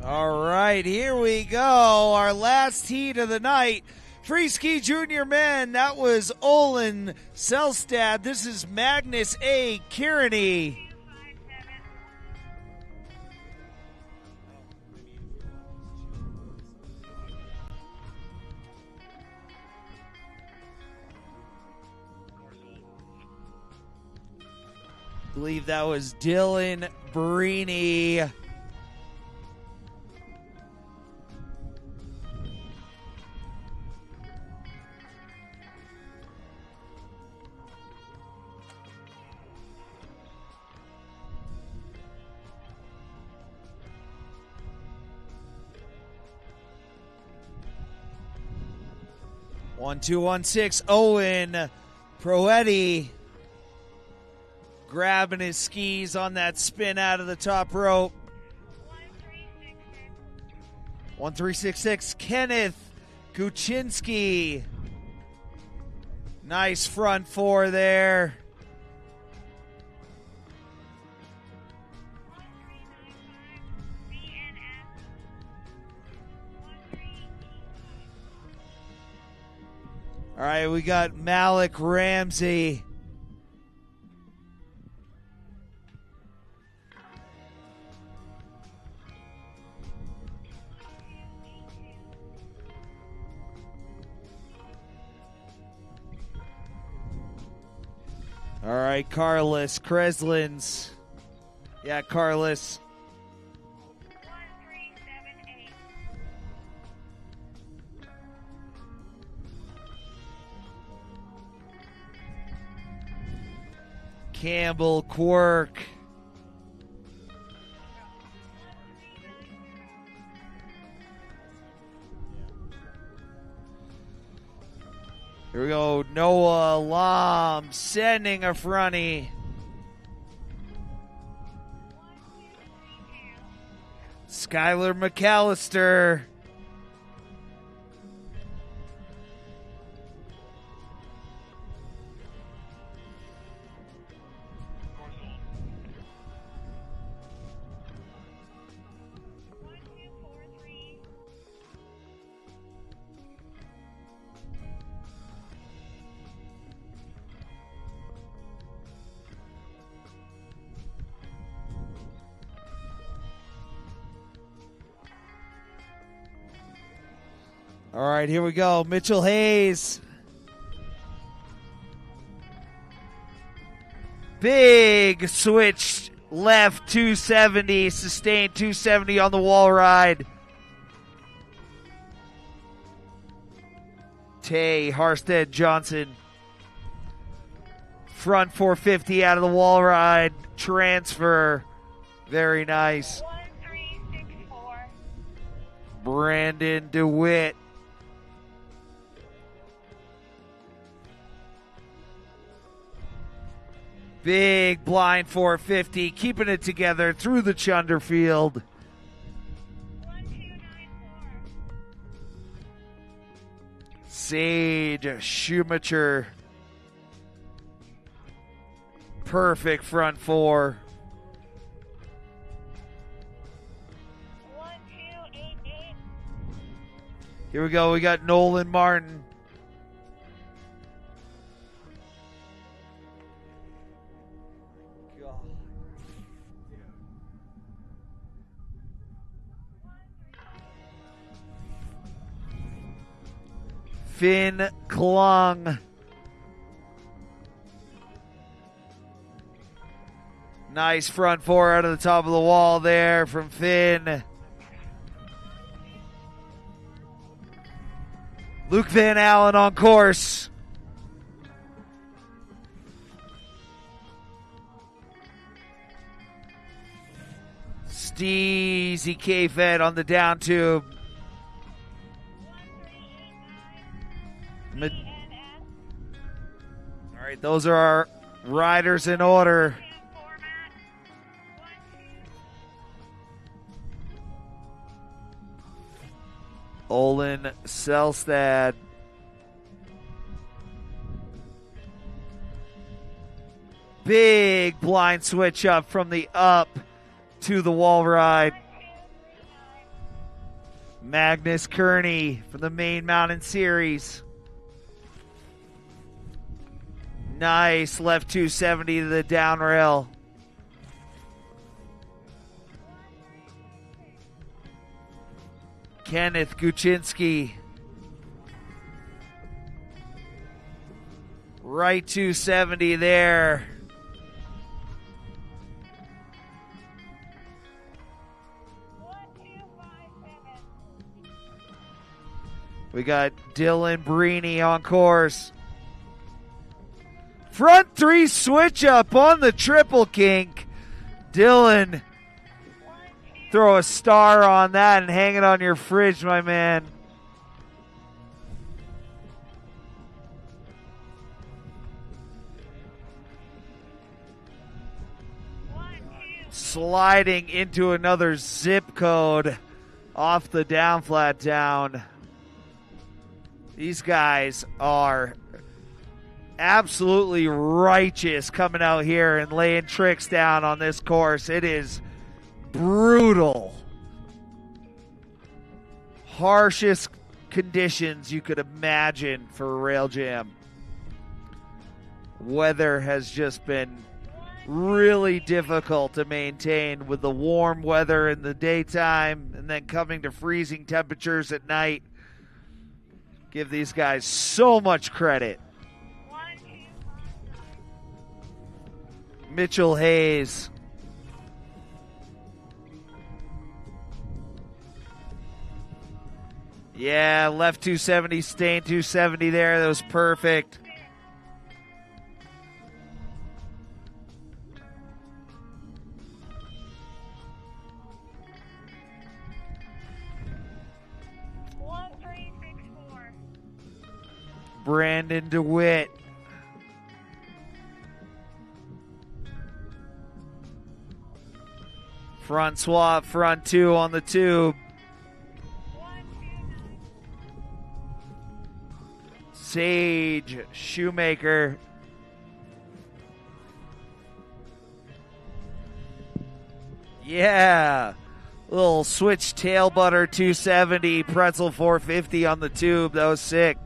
All right, here we go. Our last heat of the night. Freeski Junior Men. That was Olin Selstad. This is Magnus A. Kearney. I believe that was Dylan Brini. One, 2, 1, 6. Owen Proetti grabbing his skis on that spin out of the top rope. 1366. Kenneth Kuczynski. Nice front four there. All right, we got Malik Ramsey. All right, Carlos Kreslins. Yeah, Carlos. 1378. Campbell Quirk. Here we go. Noah Lam sending a fronty. Skylar McAllister. All right, here we go. Mitchell Hayes. Big switch left 270, sustained 270 on the wall ride. Tay Harstead Johnson. Front 450 out of the wall ride. Transfer. Very nice. 1364. Brandon DeWitt. Big blind 450, keeping it together through the Chunderfield. 1294. Sage Schumacher. Perfect front four. 1288. Here we go. We got Nolan Martin. Finn Klung. Nice front four out of the top of the wall there from Finn. Luke Van Allen on course. Steezy K-Fed on the down tube. 1389. All right, those are our riders in order. Format. 12. Olin Selstad. Big blind switch up from the up to the wall ride. 1239. Magnus Kearney from the Main Mountain Series. Nice left 270 to the down rail. Kenneth Guchinski. Right 270 there. We got Dylan Brini on course. Front three switch up on the triple kink. Dylan, throw a star on that and hang it on your fridge, my man. Sliding into another zip code off the down flat down. These guys are absolutely righteous coming out here and laying tricks down on this course. It is brutal. Harshest conditions you could imagine for a rail jam. Weather has just been really difficult to maintain with the warm weather in the daytime and then coming to freezing temperatures at night. Give these guys so much credit. Mitchell Hayes. Yeah, left 270, staying 270 there. That was perfect. Brandon DeWitt. Front swap, front two on the tube. Sage Shoemaker. Yeah. Little switch tail butter 270, pretzel 450 on the tube. That was sick.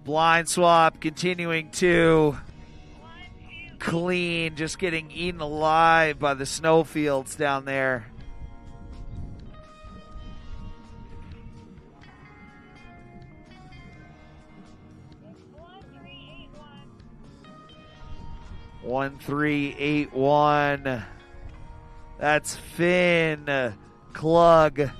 Blind swap continuing to clean, just getting eaten alive by the snowfields down there. One, 3, 8, 1. That's Finn Klug.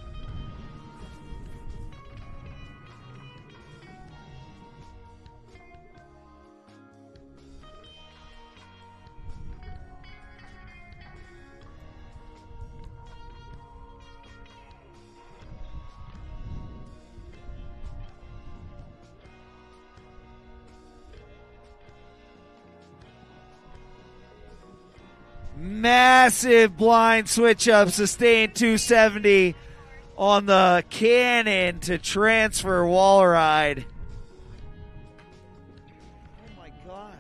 Massive blind switch up, sustained 270 on the cannon to transfer wall ride. Oh my God.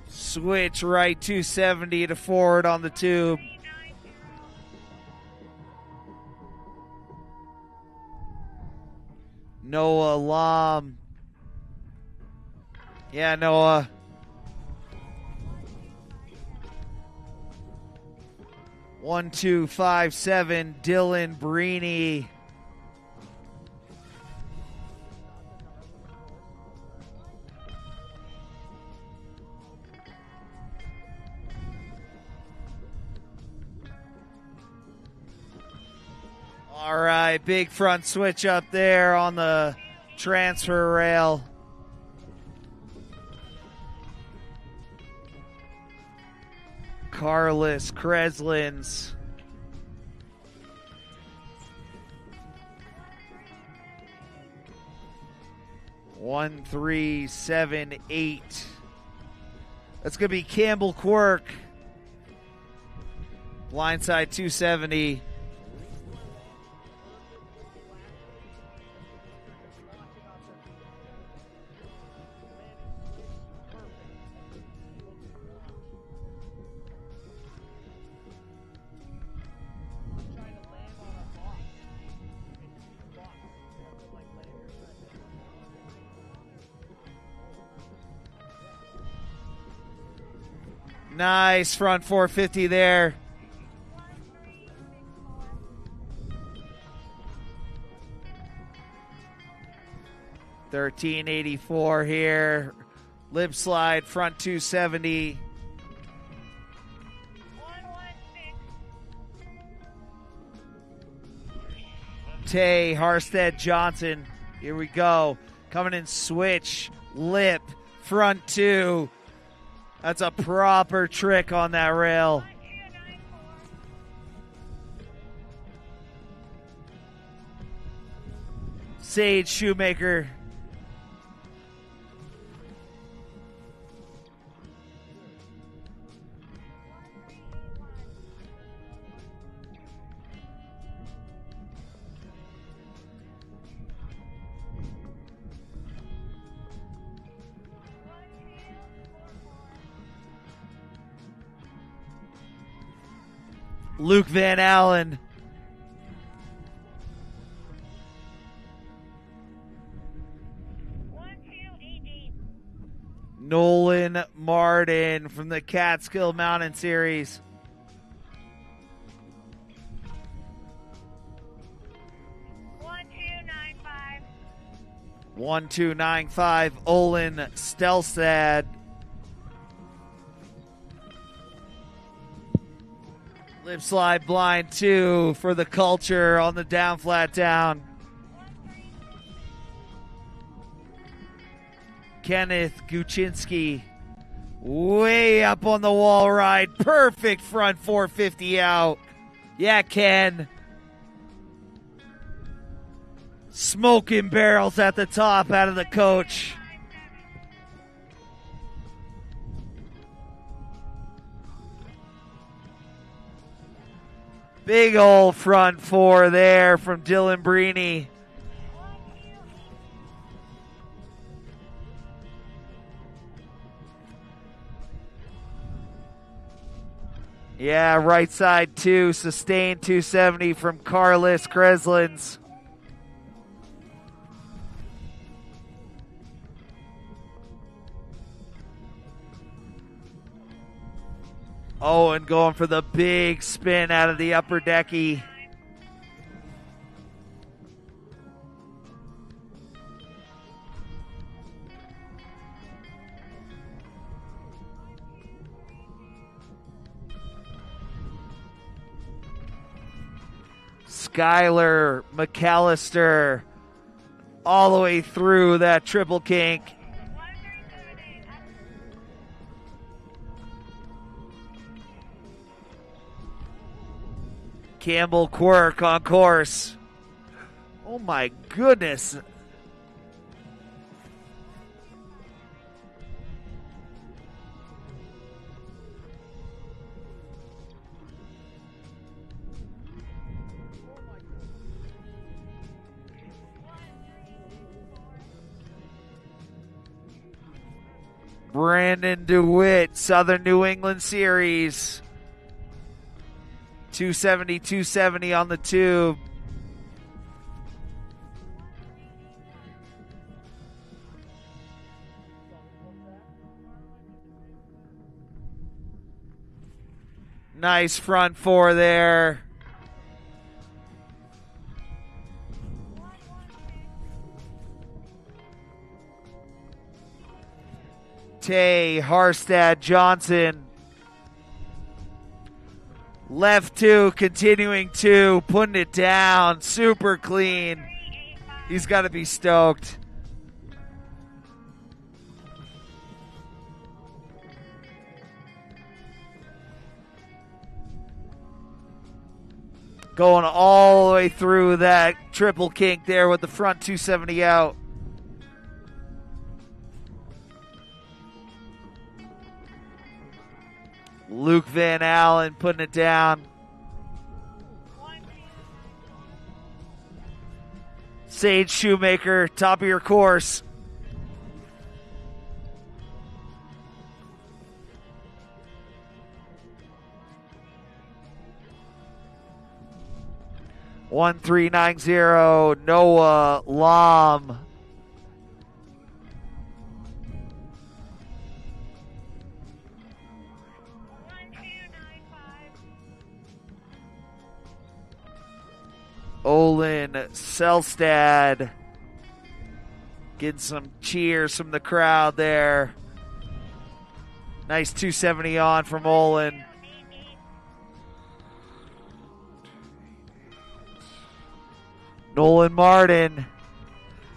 Switch right 270 to forward on the tube. Noah Lam. Yeah, Noah. One, 2, 5, 7. Dylan Brini. All right, big front switch up there on the transfer rail. Carlos Kreslins. One, 3, 7, 8. That's going to be Campbell Quirk. Blindside 270. Nice front 450 there. 1384 here. Lip slide, front 270. 116. Tay, Harstead, Johnson. Here we go. Coming in switch, lip, front 2. That's a proper trick on that rail. 1294. Sage Shoemaker. Luke Van Allen. Nolan Martin from the Catskill Mountain Series. 1295. 1295, Olin Stelstad. Lip slide blind 2 for the culture on the down flat down. Kenneth Guchinski way up on the wall ride. Perfect front 450 out. Yeah, Ken. Smoking barrels at the top out of the coach. Big old front 4 there from Dylan Breeny. Yeah, right side 2, sustained 270 from Carlos Kreslins. Owen going for the big spin out of the upper decky. Skylar McAllister all the way through that triple kink. 1378. Campbell Quirk on course. Oh my goodness. Brandon DeWitt, Southern New England Series. 270, 270 on the tube. Nice front 4 there. Tay, Harstad, Johnson. Left 2, continuing 2, putting it down. Super clean. He's got to be stoked. Going all the way through that triple kink there with the front 270 out. Luke Van Allen putting it down. Sage Shoemaker, top of your course. One 1390 Noah Lom. Olin Selstad getting some cheers from the crowd there. Nice 270 on from Olin. Nolan Martin.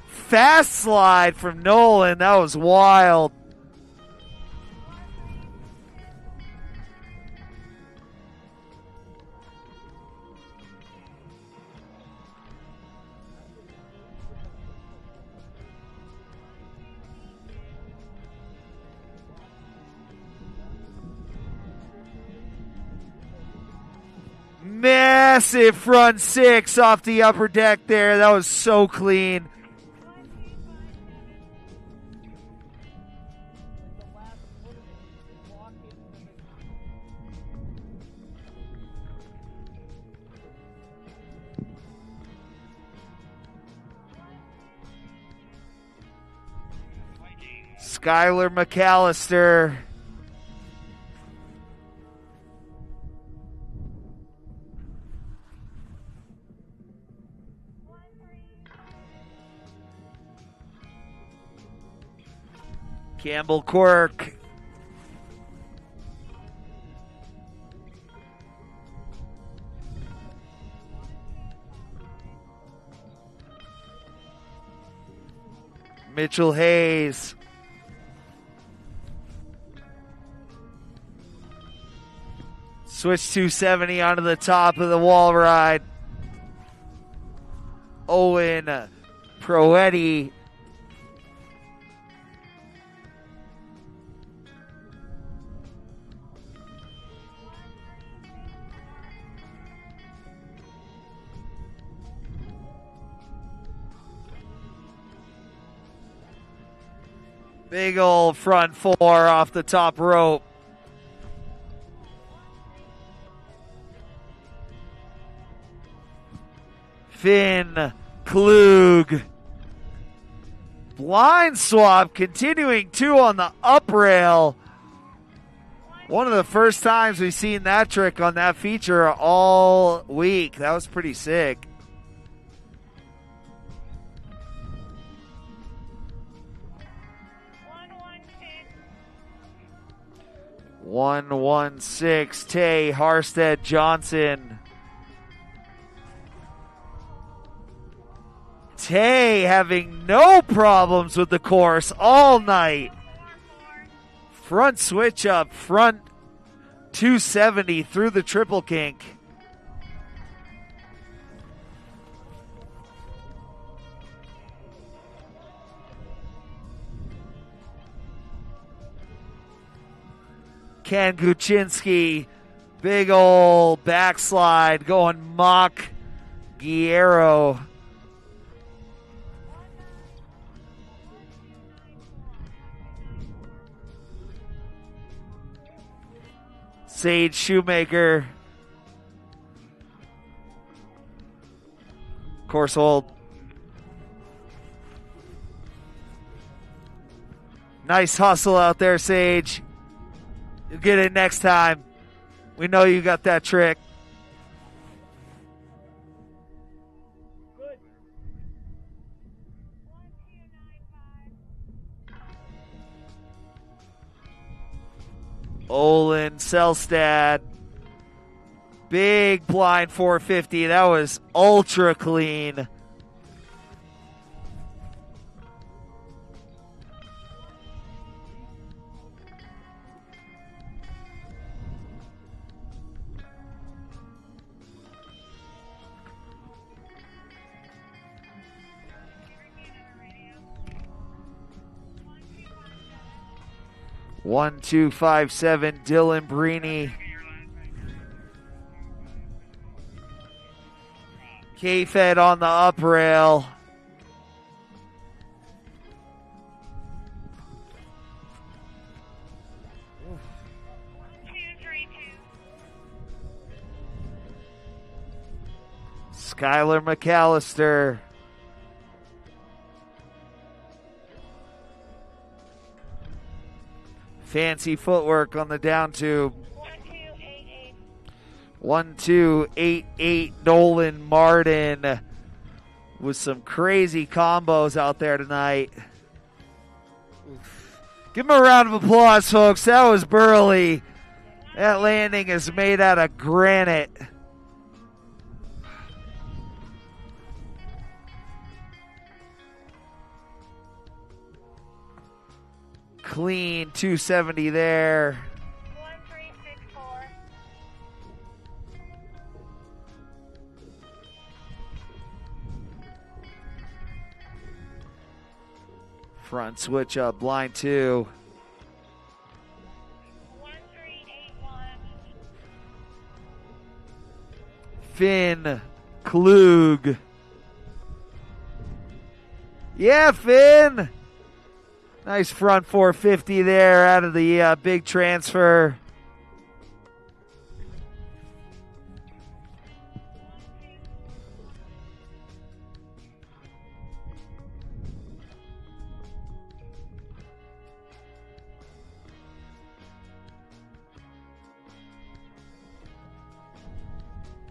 Fast slide from Nolan. That was wild. Massive front six off the upper deck there. That was so clean. Skylar McAllister. Campbell Quirk. Mitchell Hayes. Switch 270 onto the top of the wall ride. Owen Proetti. Big old front four off the top rope. Finn Klug. Blind swap continuing two on the up rail. One of the first times we've seen that trick on that feature all week. That was pretty sick. 116 Tay Harstead Johnson. Tay having no problems with the course all night. Front switch up, front 270 through the triple kink. Ken Kuczynski, big old backslide going mock Guerrero. Sage Shoemaker. Course hold. Nice hustle out there, Sage. You'll get it next time. We know you got that trick. Good. Olin Selstad. Big blind 450. That was ultra clean. Give me another radio. 1257 Dylan Brini. K-Fed on the up rail. Skylar McAllister. Fancy footwork on the down tube. 1288. 1-2-8-8 Nolan Martin with some crazy combos out there tonight. Give him a round of applause, folks. That was Burley. That landing is made out of granite. Clean 270 there. 1364. Front switch up, blind 2. 1381. Finn Klug. Yeah, Finn. Nice front 450 there out of the big transfer.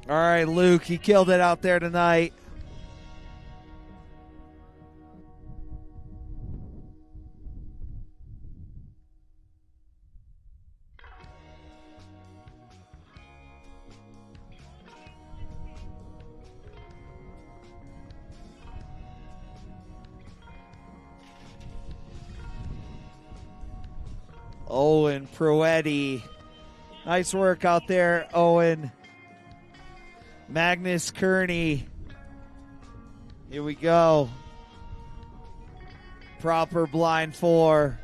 All right, Luke, he killed it out there tonight. Owen Proetti. Nice work out there, Owen. Magnus Kearney. Here we go. Proper blind 4.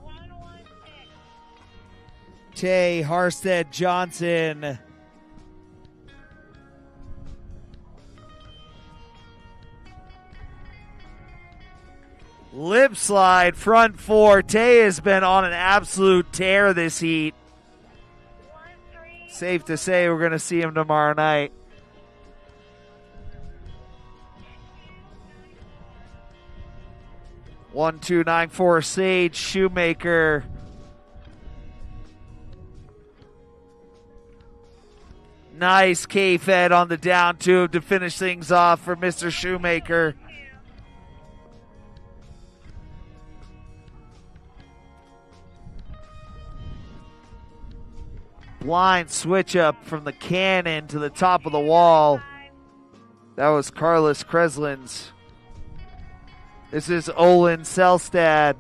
116. Tay Harstead Johnson. Lip slide, front 4. Tay has been on an absolute tear this heat. 13. Safe to say we're going to see him tomorrow night. One, 2, 9, 4 Sage Shoemaker. Nice K-Fed on the down tube to finish things off for Mr. Shoemaker. Blind switch up from the cannon to the top of the wall. That was Carlos Kreslin's. This is Olin Selstad.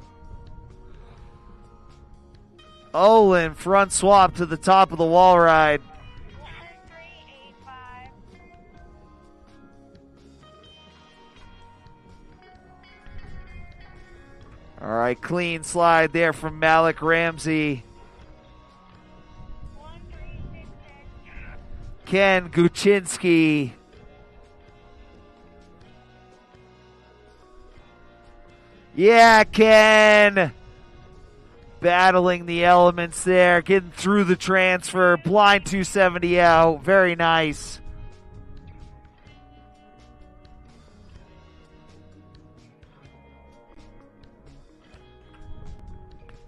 Olin front swap to the top of the wall ride. 1385. All right, clean slide there from Malik Ramsey. 1366. Ken Guchinski. Yeah, Ken. Battling the elements there, getting through the transfer. Blind 270 out. Very nice.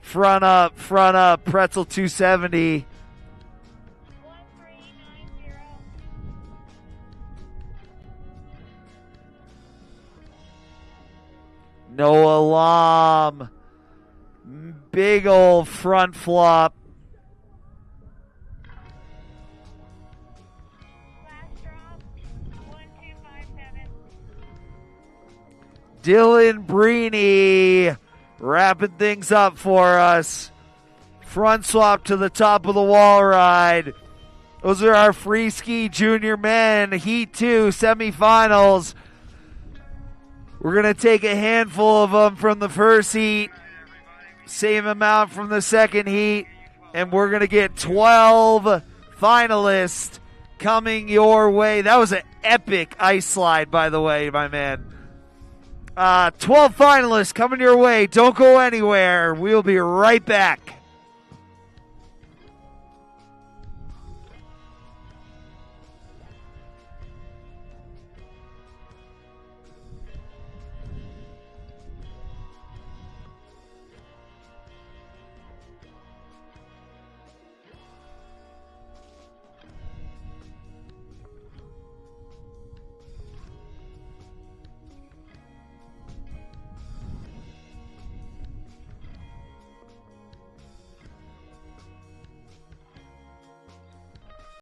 Front up, pretzel 270. 1390. Noah Lam. Big old front flop. Last drop. 1257. Dylan Breeny wrapping things up for us. Front swap to the top of the wall ride. Those are our Freeski Junior Men Heat 2 semifinals. We're going to take a handful of them from the first heat, same amount from the second heat, and we're going to get 12 finalists coming your way. That was an epic ice slide, by the way, my man. 12 finalists coming your way. Don't go anywhere. We'll be right back.